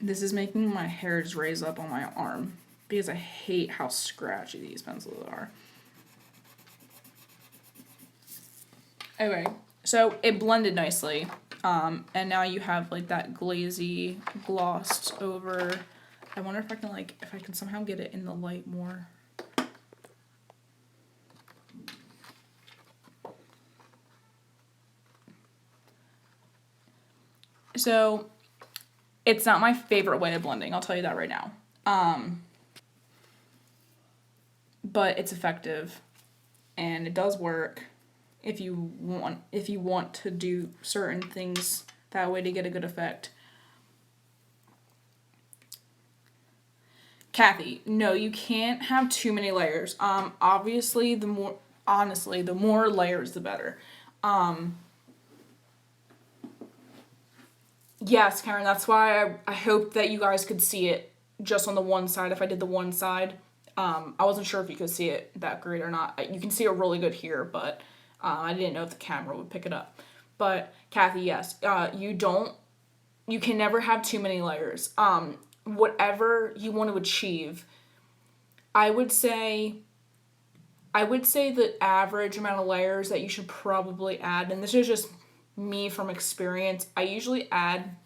This is making my hair just raise up on my arm because I hate how scratchy these pencils are. Okay, so it blended nicely, and now you have like that glazy glossed over. I wonder if I can somehow get it in the light more. So it's not my favorite way of blending, I'll tell you that right now. But it's effective and it does work if you want to do certain things that way to get a good effect. Kathy, no, you can't have too many layers. Obviously the more layers the better. Yes, Karen, that's why I hope that you guys could see it just on the one side if I did the one side. I wasn't sure if you could see it that great or not. You can see it really good here, but I didn't know if the camera would pick it up. But Kathy, yes, you can never have too many layers. Whatever you want to achieve, I would say the average amount of layers that you should probably add, and this is just me from experience, I usually add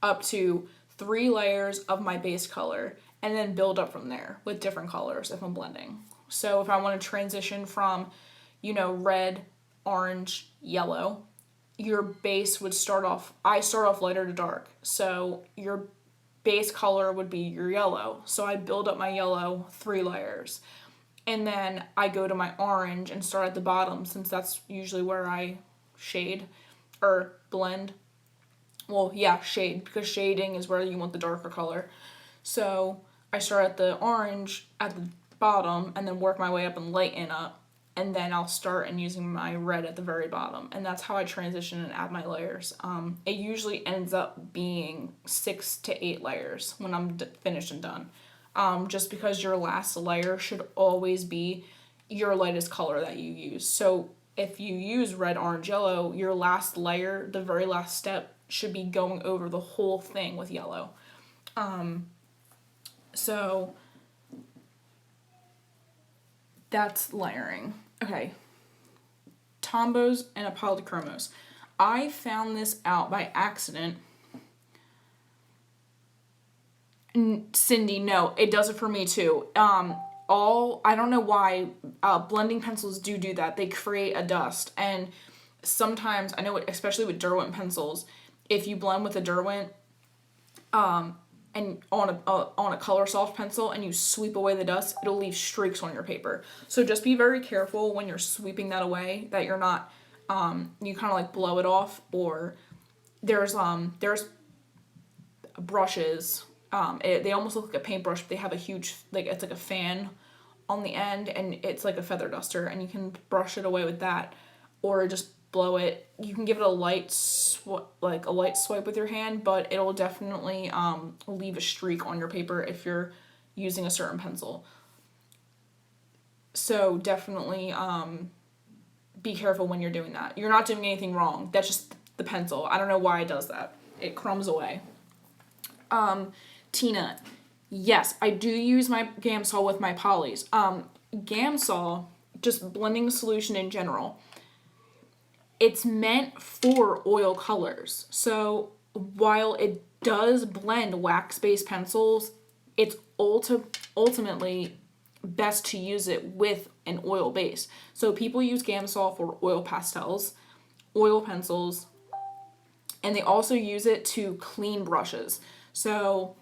up to 3 layers of my base color and then build up from there with different colors if I'm blending. So if I want to transition from, red, orange, yellow, your base would start off lighter to dark. So your base color would be your yellow. So I build up my yellow 3 layers. And then I go to my orange and start at the bottom, since that's usually where I shade or blend. Well, yeah, shade, because shading is where you want the darker color. So I start at the orange at the bottom and then work my way up and lighten up, and then I'll start and using my red at the very bottom, and that's how I transition and add my layers. It usually ends up being 6 to 8 layers when I'm finished and done. Just because your last layer should always be your lightest color that you use. So if you use red, orange, yellow, your last layer, the very last step, should be going over the whole thing with yellow. So that's layering. Okay. Tombows and polychromos. I found this out by accident. Cindy, no, it does it for me too. I don't know why blending pencils do that. They create a dust, and sometimes, I know, especially with Derwent pencils, if you blend with a Derwent, and on a color soft pencil and you sweep away the dust, it'll leave streaks on your paper. So just be very careful when you're sweeping that away that you're not, you kind of like blow it off. Or there's brushes. They almost look like a paintbrush, but they have a huge, it's like a fan on the end, and it's like a feather duster, and you can brush it away with that, or just blow it. You can give it a light swipe with your hand, but it'll definitely leave a streak on your paper if you're using a certain pencil. So definitely be careful when you're doing that. You're not doing anything wrong. That's just the pencil. I don't know why it does that. It crumbs away. Tina, yes, I do use my Gamsol with my polys. Gamsol, just blending solution in general, it's meant for oil colors. So while it does blend wax-based pencils, it's ultimately best to use it with an oil base. So people use Gamsol for oil pastels, oil pencils, and they also use it to clean brushes. So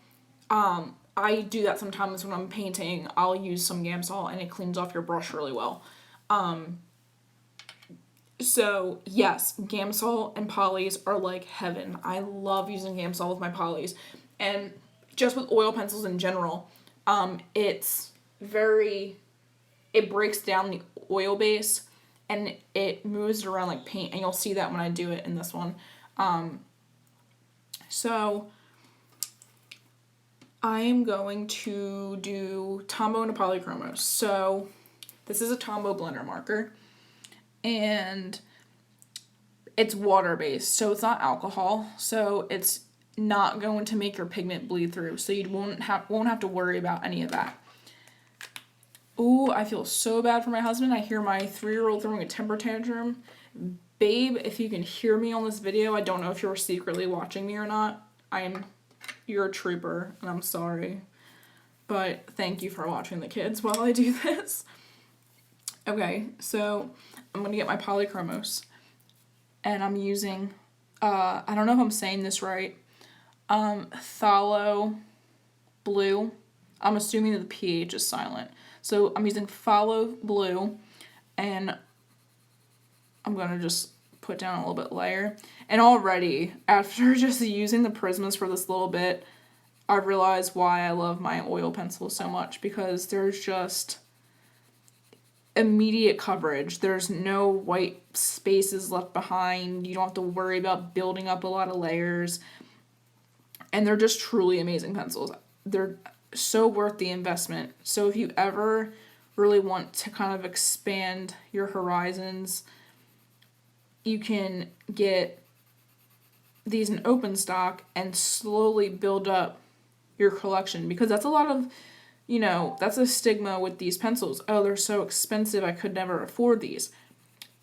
I do that sometimes when I'm painting. I'll use some Gamsol and it cleans off your brush really well. So yes, Gamsol and polys are like heaven. I love using Gamsol with my polys. And just with oil pencils in general, it's very, it breaks down the oil base and it moves it around like paint. And you'll see that when I do it in this one. So I am going to do Tombow and a Polychromos. So this is a Tombow blender marker. And it's water-based, so it's not alcohol. So it's not going to make your pigment bleed through. So you won't have to worry about any of that. Ooh, I feel so bad for my husband. I hear my 3-year-old throwing a temper tantrum. Babe, if you can hear me on this video, I don't know if you're secretly watching me or not. You're a trooper, and I'm sorry. But thank you for watching the kids while I do this. Okay, so I'm going to get my Polychromos. And I'm using, I don't know if I'm saying this right, Phthalo Blue. I'm assuming that the pH is silent. So I'm using Phthalo Blue, and I'm going to just put down a little bit layer. And already, after just using the Prismas for this little bit, I realized why I love my oil pencils so much, because there's just immediate coverage. There's no white spaces left behind. You don't have to worry about building up a lot of layers. And they're just truly amazing pencils. They're so worth the investment. So if you ever really want to kind of expand your horizons, you can get these in open stock and slowly build up your collection, because that's a lot of, that's a stigma with these pencils. Oh, they're so expensive, I could never afford these.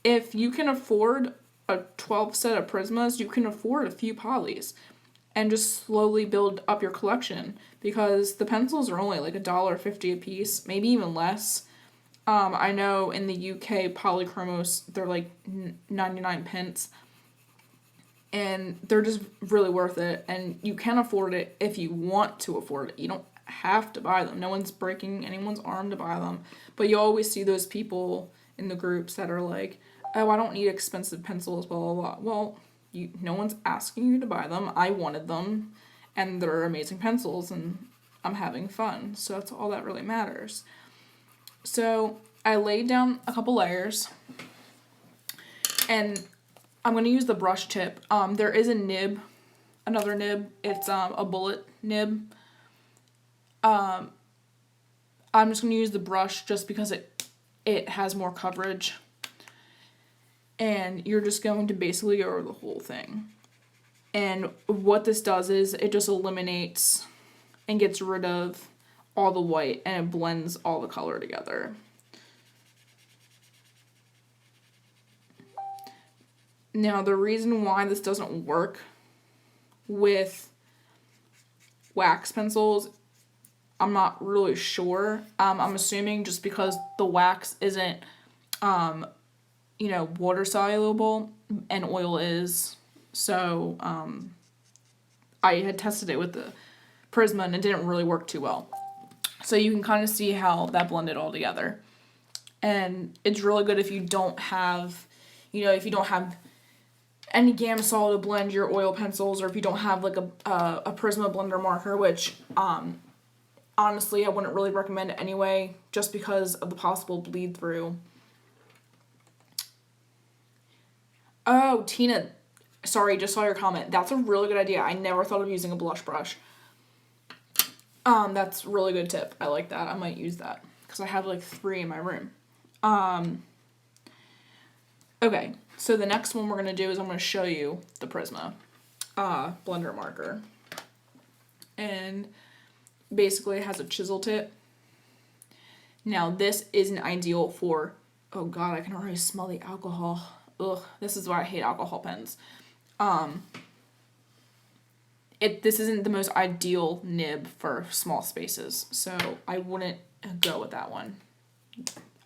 If you can afford a 12 set of Prismas, you can afford a few polys and just slowly build up your collection, because the pencils are only like $1.50 a piece, maybe even less. I know in the UK, Polychromos, they're like 99 pence. And they're just really worth it. And you can afford it if you want to afford it. You don't have to buy them. No one's breaking anyone's arm to buy them. But you always see those people in the groups that are like, oh, I don't need expensive pencils, blah, blah, blah. Well, no one's asking you to buy them. I wanted them. And they're amazing pencils. And I'm having fun. So that's all that really matters. So I laid down a couple layers. And I'm going to use the brush tip. There is a nib, another nib. It's a bullet nib. I'm just going to use the brush just because it has more coverage. And you're just going to basically go over the whole thing. And what this does is it just eliminates and gets rid of all the white, and it blends all the color together. Now, the reason why this doesn't work with wax pencils, I'm not really sure. I'm assuming just because the wax isn't, water soluble and oil is. So, I had tested it with the Prisma and it didn't really work too well. So you can kind of see how that blended all together. And it's really good if you don't have, any Gamsol to blend your oil pencils, or if you don't have like a Prisma blender marker, which honestly I wouldn't really recommend it anyway, just because of the possible bleed through. Oh, Tina, sorry, just saw your comment. That's a really good idea. I never thought of using a blush brush. That's a really good tip. I like that. I might use that because I have like 3 in my room. Okay, so the next one we're going to do is I'm going to show you the Prisma blender marker. And basically it has a chisel tip. Now this isn't ideal for, oh god, I can already smell the alcohol. Ugh, this is why I hate alcohol pens. This isn't the most ideal nib for small spaces, so I wouldn't go with that one.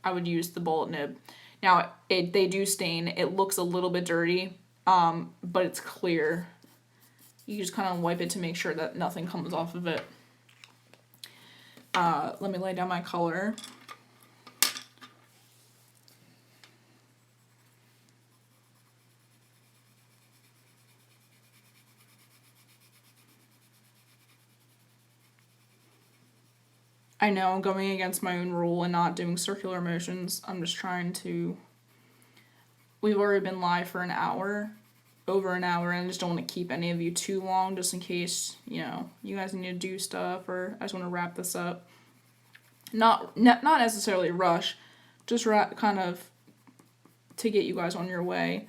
I would use the bullet nib. Now, they do stain. It looks a little bit dirty, but it's clear. You just kind of wipe it to make sure that nothing comes off of it. Let me lay down my color. I know I'm going against my own rule and not doing circular motions. I'm just trying to... We've already been live for an hour, over an hour, and I just don't want to keep any of you too long just in case, you know, you guys need to do stuff or I just want to wrap this up. Not necessarily rush, just kind of to get you guys on your way.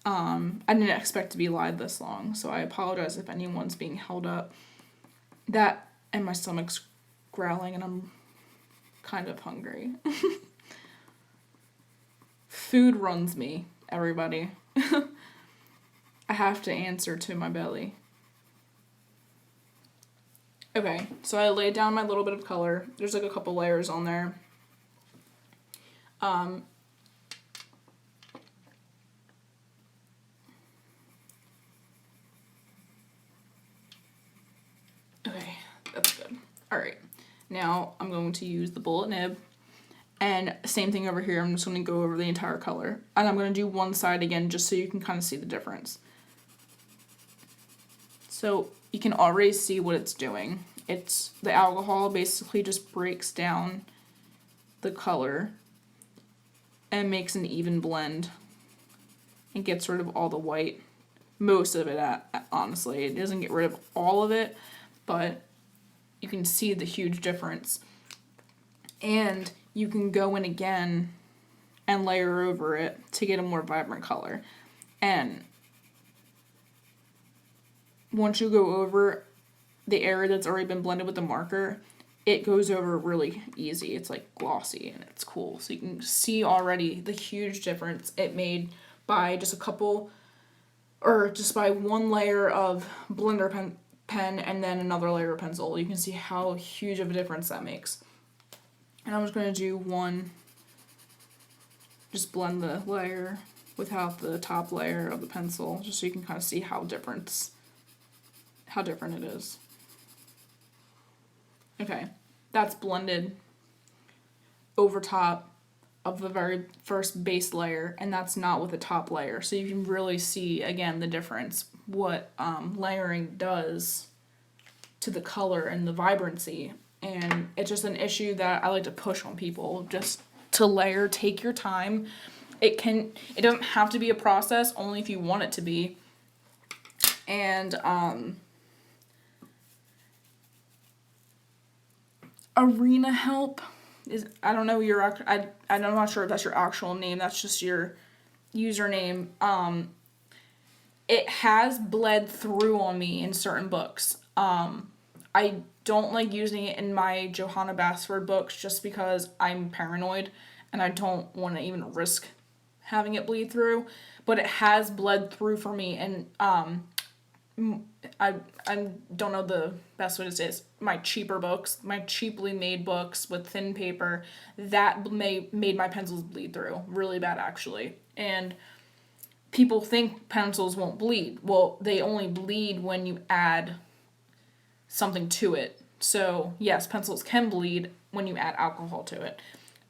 I didn't expect to be live this long, so I apologize if anyone's being held up. That and my stomach's growling and I'm kind of hungry. Food runs me, everybody. I have to answer to my belly. Okay, so I laid down my little bit of color. There's like a couple layers on there. Okay, that's good. Alright, now I'm going to use the bullet nib. And same thing over here, I'm just going to go over the entire color. And I'm going to do one side again just so you can kind of see the difference. So you can already see what it's doing. It's the alcohol basically just breaks down the color and makes an even blend and gets rid of all the white. Most of it, honestly. It doesn't get rid of all of it, but you can see the huge difference. And you can go in again and layer over it to get a more vibrant color. And once you go over the area that's already been blended with the marker, it goes over really easy. It's like glossy and it's cool. So you can see already the huge difference it made by just a couple, or just by one layer of blender pen and then another layer of pencil. You can see how huge of a difference that makes. And I'm just going to do one, just blend the layer without the top layer of the pencil, just so you can kind of see how different it is. Okay, that's blended over top of the very first base layer, and that's not with the top layer. So you can really see, again, the difference, what layering does to the color and the vibrancy. And it's just an issue that I like to push on people, just to layer, take your time. It doesn't have to be a process, only if you want it to be. And Arena Help is, I don't know I'm not sure if that's your actual name, that's just your username. It has bled through on me in certain books. I don't like using it in my Johanna Basford books just because I'm paranoid and I don't want to even risk having it bleed through, but it has bled through for me. And I don't know the best way to say this. My cheaper books, my cheaply made books with thin paper, that made my pencils bleed through really bad, actually. And people think pencils won't bleed. Well, they only bleed when you add something to it. So yes, pencils can bleed when you add alcohol to it.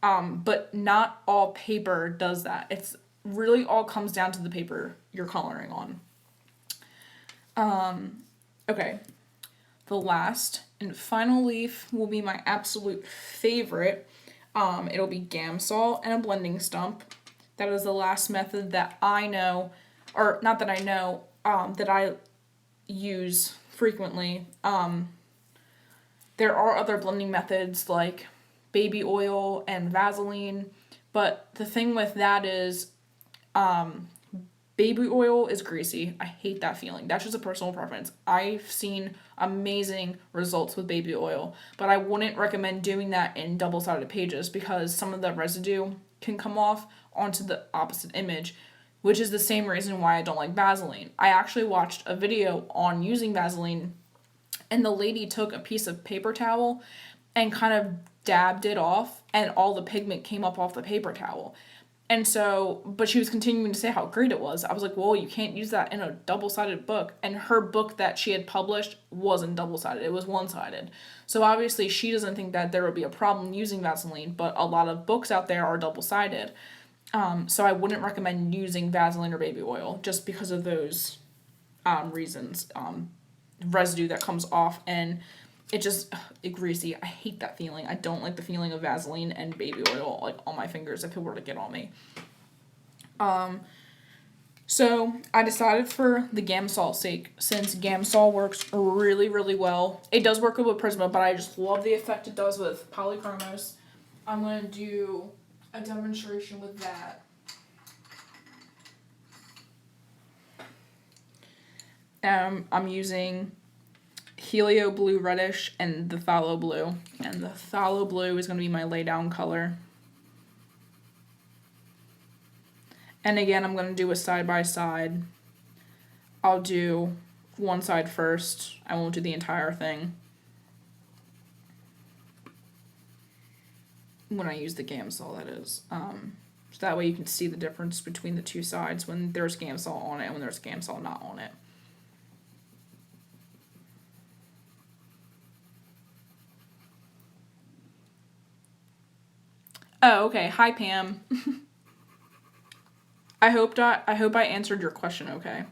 But not all paper does that. It's really all comes down to the paper you're coloring on. Okay. The last and final leaf will be my absolute favorite. It'll be Gamsol and a blending stump. That is the last method that I know, or not that I know, that I use frequently. There are other blending methods like baby oil and Vaseline, But the thing with that is, baby oil is greasy. I hate that feeling. That's just a personal preference. I've seen amazing results with baby oil, but I wouldn't recommend doing that in double-sided pages because some of the residue can come off onto the opposite image, which is the same reason why I don't like Vaseline. I actually watched a video on using Vaseline, and the lady took a piece of paper towel and kind of dabbed it off, and all the pigment came up off the paper towel. And so, but she was continuing to say how great it was. I was like, well, you can't use that in a double-sided book. And her book that she had published wasn't double-sided. It was one-sided. So obviously she doesn't think that there would be a problem using Vaseline, but a lot of books out there are double-sided. So I wouldn't recommend using Vaseline or baby oil just because of those reasons. Residue that comes off, and it just, greasy. I hate that feeling. I don't like the feeling of Vaseline and baby oil, like, on my fingers if it were to get on me. So I decided for the Gamsol's sake, since Gamsol works really, really well. It does work with Prisma, but I just love the effect it does with polychromos. I'm going to do a demonstration with that. I'm using Helio Blue Reddish and the Phthalo Blue. And the Phthalo Blue is going to be my laydown color. And again, I'm going to do a side-by-side. I'll do one side first. I won't do the entire thing when I use the Gamsol, that is. So that way you can see the difference between the two sides when there's Gamsol on it and when there's Gamsol not on it. Oh, okay. Hi, Pam. I hope I answered your question okay.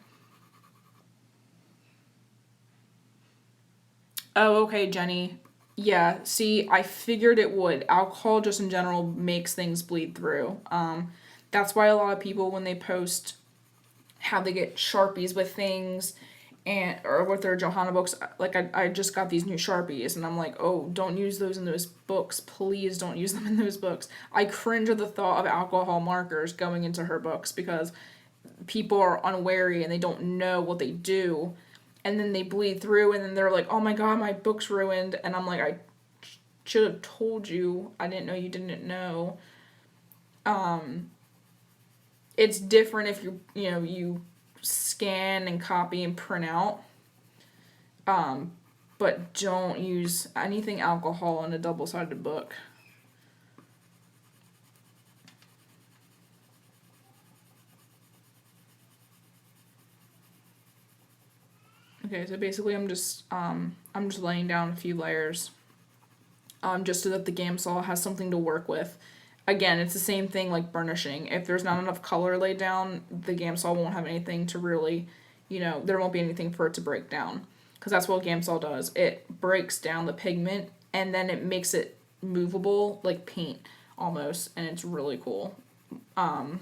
Oh, okay, Jenny. Yeah, see, I figured it would. Alcohol just in general makes things bleed through. That's why a lot of people, when they post how they get Sharpies with things and or with their Johanna books, like I just got these new Sharpies and I'm like, oh, don't use those in those books. Please don't use them in those books. I cringe at the thought of alcohol markers going into her books because people are unwary and they don't know what they do. And then they bleed through and then they're like, oh my god, my book's ruined. And I'm like, I should have told you. I didn't know you didn't know. It's different if you scan and copy and print out. But don't use anything alcohol in a double-sided book. Okay, so basically I'm just laying down a few layers. Just so that the Gamsol has something to work with. Again, it's the same thing like burnishing. If there's not enough color laid down, the Gamsol won't have anything to really, there won't be anything for it to break down. Because that's what Gamsol does. It breaks down the pigment, and then it makes it movable, like paint, almost. And it's really cool. Let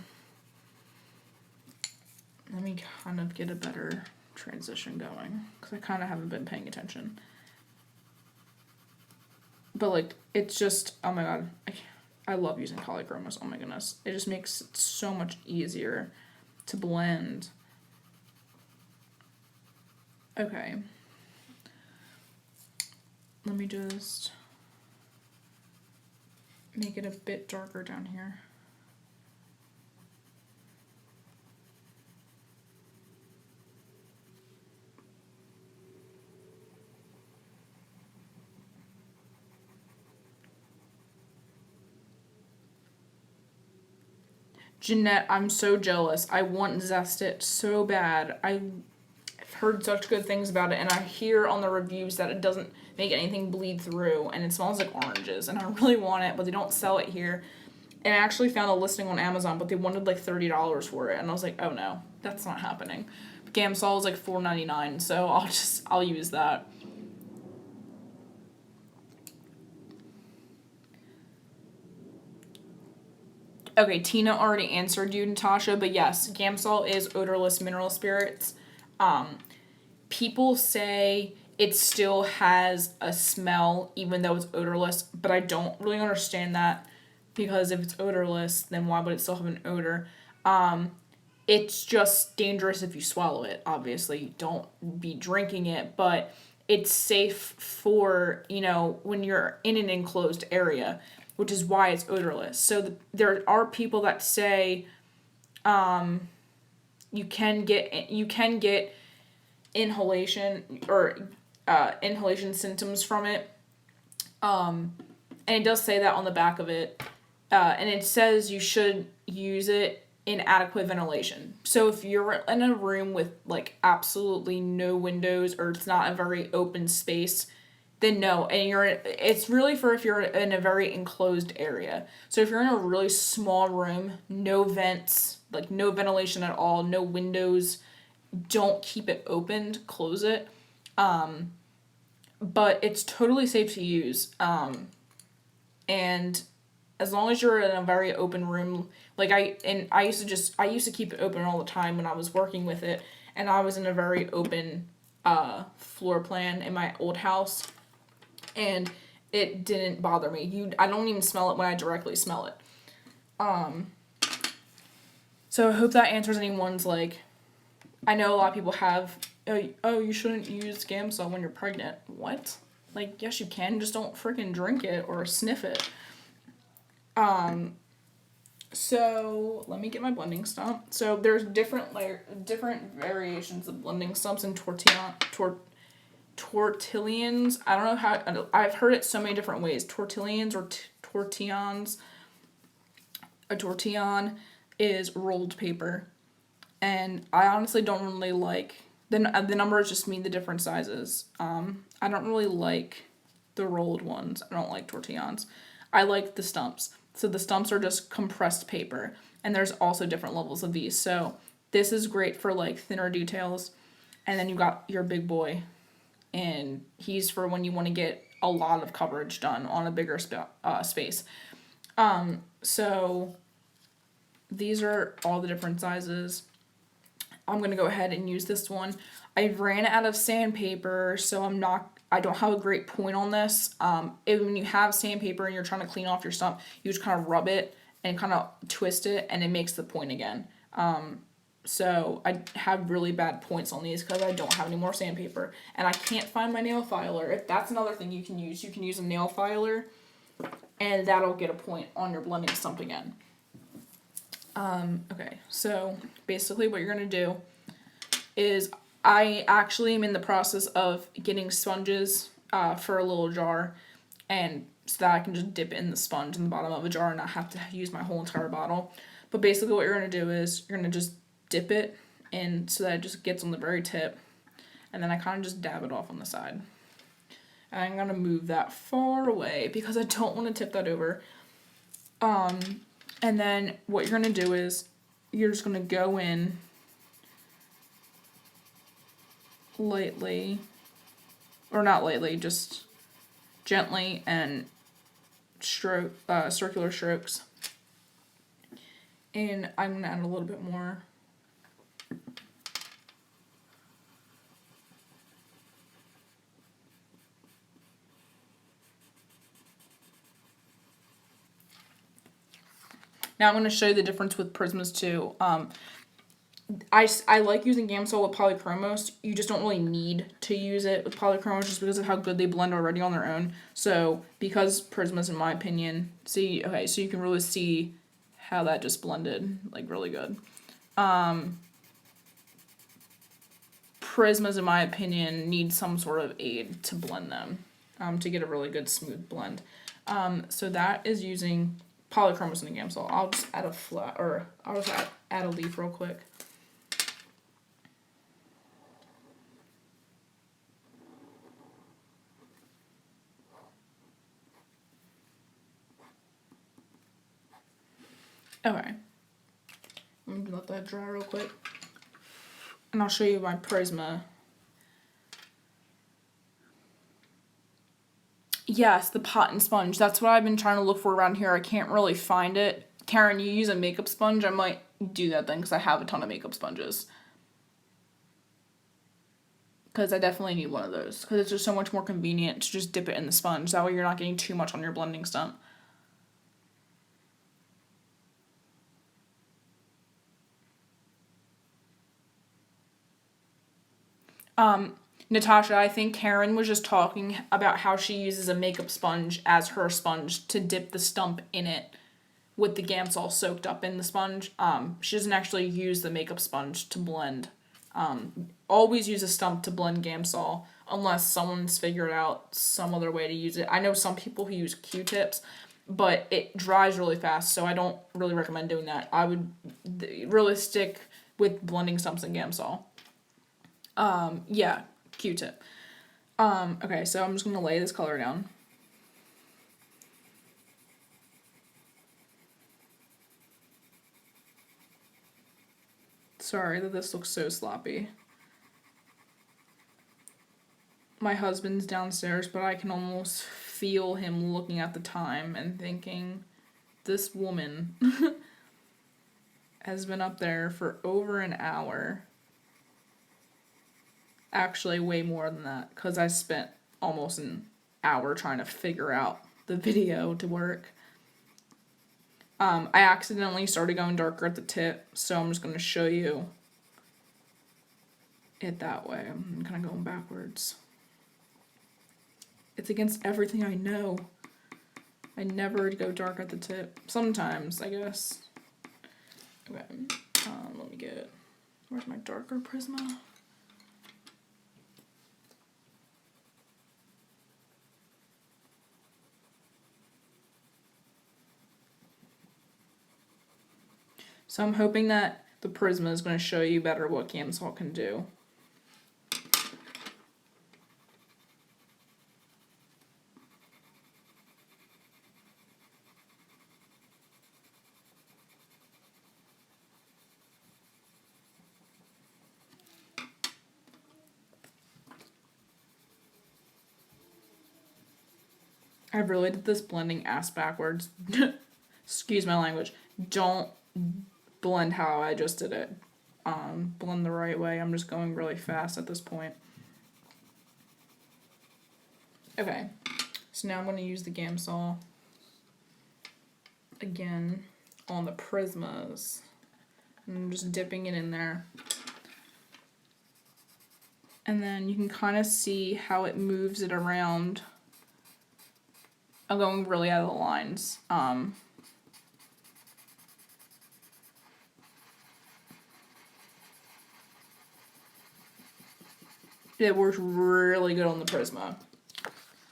me kind of get a better transition going. Because I kind of haven't been paying attention. But, like, it's just, oh my god. I love using polychromos. Oh my goodness. It just makes it so much easier to blend. Okay. Let me just make it a bit darker down here. Jeanette, I'm so jealous. I want Zest It so bad. I've heard such good things about it, and I hear on the reviews that it doesn't make anything bleed through, and it smells like oranges, and I really want it, but they don't sell it here. And I actually found a listing on Amazon, but they wanted like $30 for it, and I was like, oh no, that's not happening. Gamsol is like $4.99, so I'll use that. Okay, Tina already answered you, Natasha, but yes, Gamsol is odorless mineral spirits. People say it still has a smell even though it's odorless, but I don't really understand that because if it's odorless, then why would it still have an odor? It's just dangerous if you swallow it, obviously. Don't be drinking it, but it's safe for, when you're in an enclosed area, which is why it's odorless. So there are people that say you can get inhalation or inhalation symptoms from it. And it does say that on the back of it. And it says you should use it in adequate ventilation. So if you're in a room with like absolutely no windows or it's not a very open space, then no. And it's really for if you're in a very enclosed area. So if you're in a really small room, no vents, like no ventilation at all, no windows, don't keep it opened, close it. But it's totally safe to use. And as long as you're in a very open room, like I used to keep it open all the time when I was working with it, and I was in a very open floor plan in my old house, and it didn't bother me. I don't even smell it when I directly smell it. So I hope that answers anyone's, like, I know a lot of people have, oh, you shouldn't use Gamsol when you're pregnant. What? Like, yes, you can, just don't freaking drink it or sniff it. So let me get my blending stump. So there's different variations of blending stumps and tortillons. I don't know how, I've heard it so many different ways. Tortillons or tortillons. A tortillon is rolled paper. And I honestly don't really like, the numbers just mean the different sizes. I don't really like the rolled ones. I don't like tortillons. I like the stumps. So the stumps are just compressed paper. And there's also different levels of these. So this is great for like thinner details. And then you got your big boy. And he's for when you want to get a lot of coverage done on a bigger space. So these are all the different sizes. I'm going to go ahead and use this one. I ran out of sandpaper, so I don't have a great point on this. When you have sandpaper and you're trying to clean off your stump, you just kind of rub it and kind of twist it, and it makes the point again. So I have really bad points on these because I don't have any more sandpaper. And I can't find my nail filer. If that's another thing you can use a nail filer, and that'll get a point on your blending stump again. Okay, so basically what you're going to do is I actually am in the process of getting sponges for a little jar, and so that I can just dip it in the sponge in the bottom of a jar and not have to use my whole entire bottle. But basically what you're going to do is you're going to just dip it in so that it just gets on the very tip, and then I kind of just dab it off on the side. And I'm going to move that far away because I don't want to tip that over. And then what you're going to do is you're just going to go in lightly, or not lightly, just gently and circular strokes. And I'm going to add a little bit more. Now I'm going to show you the difference with Prismas too. I like using Gamsol with polychromos. You just don't really need to use it with polychromos just because of how good they blend already on their own. So because Prismas, in my opinion, so you can really see how that just blended like really good. Prismas, in my opinion, need some sort of aid to blend them to get a really good smooth blend. So that is using polychromos in the Gamsol. I'll just add I'll just add a leaf real quick. Okay. I'm gonna let that dry real quick. And I'll show you my Prisma. Yes, the pot and sponge. That's what I've been trying to look for around here. I can't really find it. Karen, you use a makeup sponge? I might do that then because I have a ton of makeup sponges. Because I definitely need one of those. Because it's just so much more convenient to just dip it in the sponge. That way you're not getting too much on your blending stump. Natasha, I think Karen was just talking about how she uses a makeup sponge as her sponge to dip the stump in it with the Gamsol soaked up in the sponge. She doesn't actually use the makeup sponge to blend. Always use a stump to blend Gamsol unless someone's figured out some other way to use it. I know some people who use Q-tips, but it dries really fast, so I don't really recommend doing that. I would really stick with blending stumps and Gamsol. Yeah, Q-tip. Okay, so I'm just gonna lay this color down. Sorry that this looks so sloppy. My husband's downstairs, but I can almost feel him looking at the time and thinking, this woman has been up there for over an hour. Actually, way more than that, because I spent almost an hour trying to figure out the video to work. I accidentally started going darker at the tip, so I'm just going to show you it that way. I'm kind of going backwards. It's against everything I know. I never go dark at the tip. Sometimes, I guess. Okay, let me get, where's my darker Prisma? So I'm hoping that the Prisma is going to show you better what Gamsol can do. I really did this blending ass backwards. Excuse my language. Don't blend how I just did it. Blend the right way. I'm just going really fast at this point. Okay, so now I'm going to use the Gamsol again on the Prismas. I'm just dipping it in there. And then you can kind of see how it moves it around. I'm going really out of the lines. It works really good on the Prisma.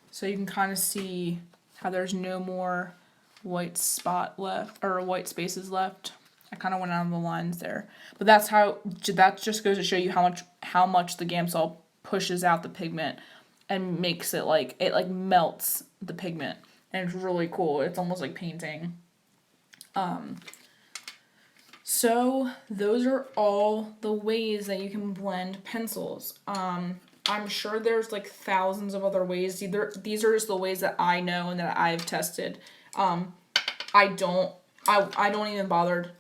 So you can kind of see how there's no more white spot left, or white spaces left. I kind of went out of the lines there. But that's how, that just goes to show you how much the Gamsol pushes out the pigment and makes it like, it like melts the pigment. And it's really cool. It's almost like painting. So those are all the ways that you can blend pencils. I'm sure there's like thousands of other ways. These are just the ways that I know and that I've tested. I don't even bother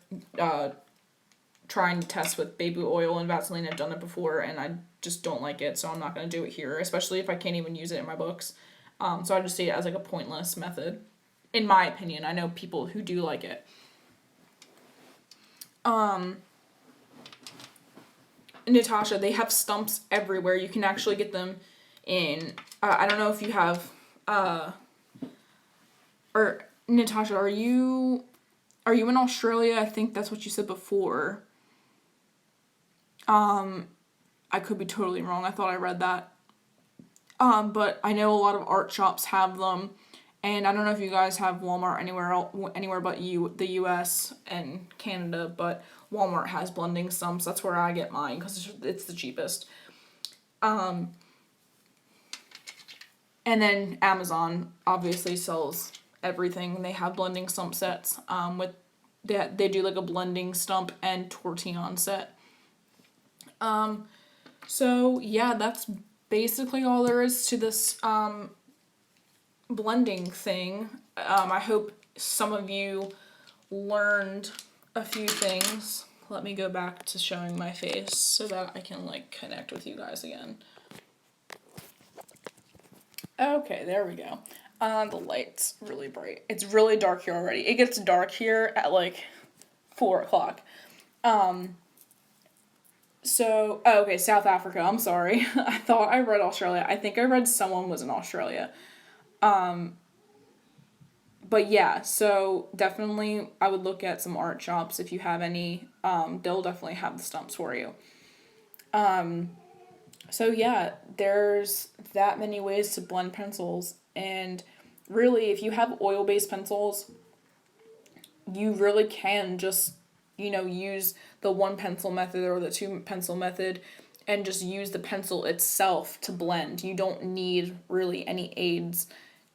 trying to test with baby oil and Vaseline. I've done it before and I just don't like it, so I'm not going to do it here, especially if I can't even use it in my books. So I just see it as like a pointless method, in my opinion. I know people who do like it. Natasha, they have stumps everywhere. You can actually get them in, I don't know if you have, or Natasha, are you in Australia? I think that's what you said before. I could be totally wrong. I thought I read that. But I know a lot of art shops have them, and I don't know if you guys have Walmart anywhere but the U.S. and Canada, but Walmart has blending stumps. That's where I get mine because it's the cheapest. And then Amazon obviously sells everything. They have blending stump sets. They do like a blending stump and tortillon set. So yeah, that's basically all there is to this blending thing. I hope some of you learned a few things. Let me go back to showing my face so that I can like connect with you guys again. Okay, there we go. The light's really bright. It's really dark here already. It gets dark here at like 4 o'clock. okay, South Africa. I'm sorry. I thought I read Australia. I think I read someone was in Australia. But yeah, so definitely I would look at some art shops if you have any. They'll definitely have the stumps for you. So yeah, there's that many ways to blend pencils, and really if you have oil-based pencils, you really can just, use the one pencil method or the two pencil method and just use the pencil itself to blend. You don't need really any aids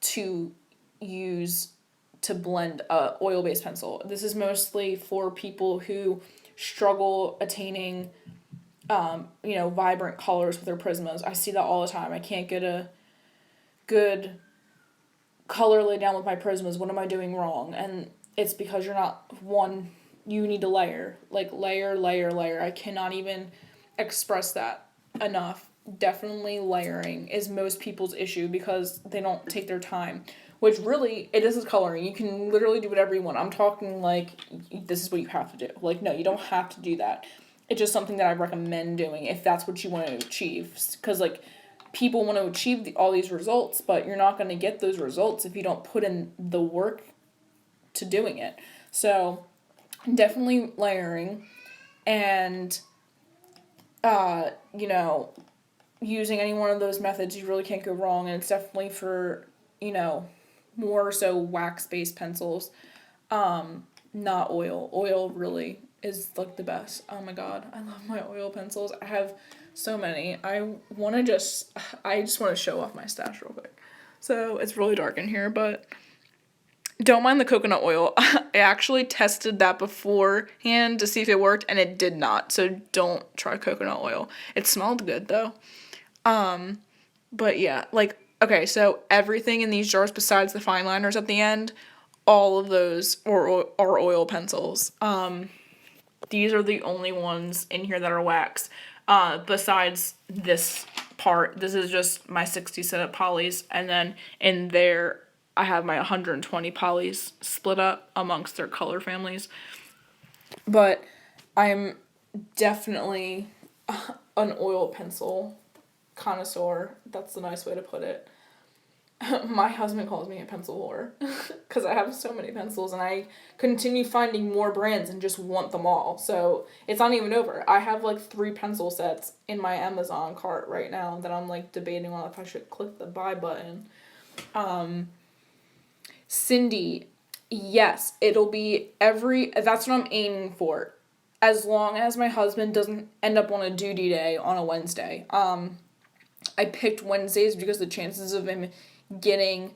to use to blend a oil-based pencil. This is mostly for people who struggle attaining vibrant colors with their Prismas. I see that all the time. I can't get a good color laid down with my Prismas. What am I doing wrong? And it's because you need to layer. Like, layer. I cannot even express that enough. Definitely layering is most people's issue because they don't take their time. Which really, it is coloring. You can literally do whatever you want. I'm talking like, this is what you have to do. Like, no, you don't have to do that. It's just something that I recommend doing if that's what you want to achieve. Because, like, people want to achieve all these results, but you're not going to get those results if you don't put in the work to doing it. So, definitely layering and, using any one of those methods, you really can't go wrong. And it's definitely for, more so wax-based pencils, not oil. Oil really is like the best. Oh my god, I love my oil pencils. I have so many. I just want to show off my stash real quick. So it's really dark in here, but don't mind the coconut oil. I actually tested that beforehand to see if it worked, and it did not. So don't try coconut oil. It smelled good though. But yeah, like, okay, so everything in these jars besides the fine liners at the end, all of those are oil pencils. These are the only ones in here that are wax. Besides this part, this is just my 60 set of polys, and then in there I have my 120 polys split up amongst their color families. But I'm definitely an oil pencil connoisseur. That's the nice way to put it. My husband calls me a pencil whore because I have so many pencils and I continue finding more brands and just want them all. So it's not even over. I have like 3 pencil sets in my Amazon cart right now that I'm like debating on if I should click the buy button. Cindy, yes, it'll be that's what I'm aiming for. As long as my husband doesn't end up on a duty day on a Wednesday. I picked Wednesdays because the chances of him getting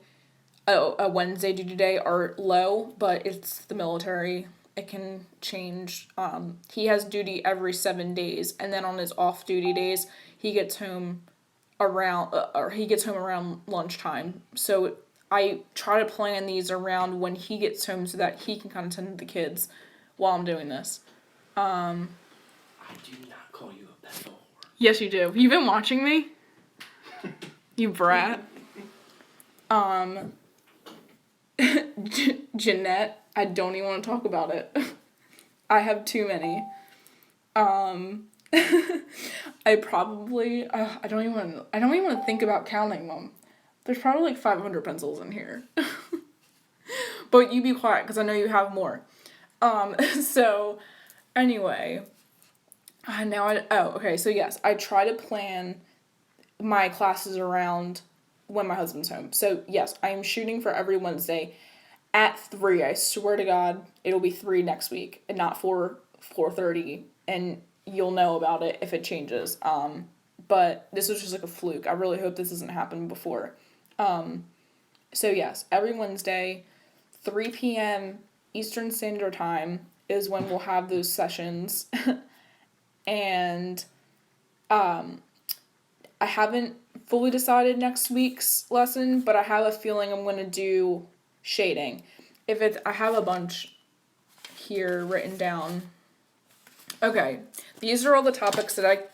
a Wednesday duty day are low, but it's the military. It can change. He has duty every 7 days, and then on his off duty days, he gets home around lunchtime. So I try to plan these around when he gets home so that he can kind of tend to the kids while I'm doing this. I do not call you a pencil whore. Yes, you do. You've been watching me? You brat. Jeanette, I don't even want to talk about it. I have too many. I probably, I don't even want to think about counting them. There's probably like 500 pencils in here. But you be quiet, because I know you have more. So, anyway. Okay, so yes, I try to plan my classes around when my husband's home. So, yes, I am shooting for every Wednesday at 3. I swear to God, it'll be 3 next week, and not 4:30, and you'll know about it if it changes. But this was just like a fluke. I really hope this hasn't happened before. So yes, every Wednesday, 3 p.m. Eastern Standard Time is when we'll have those sessions. And I haven't fully decided next week's lesson, but I have a feeling I'm going to do shading. I have a bunch here written down. Okay, these are all the topics that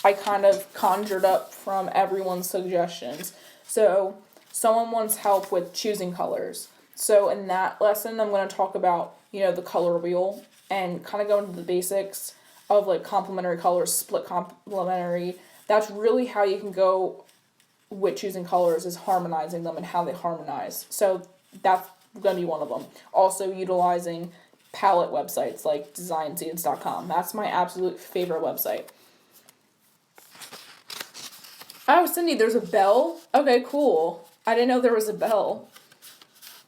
I kind of conjured up from everyone's suggestions. So, someone wants help with choosing colors. So, in that lesson, I'm going to talk about, the color wheel and kind of go into the basics. of like complementary colors, split complementary. That's really how you can go with choosing colors, is harmonizing them and how they harmonize. So that's going to be one of them. Also utilizing palette websites like designseeds.com. That's my absolute favorite website. Oh, Cindy, there's a bell? Okay, cool. I didn't know there was a bell.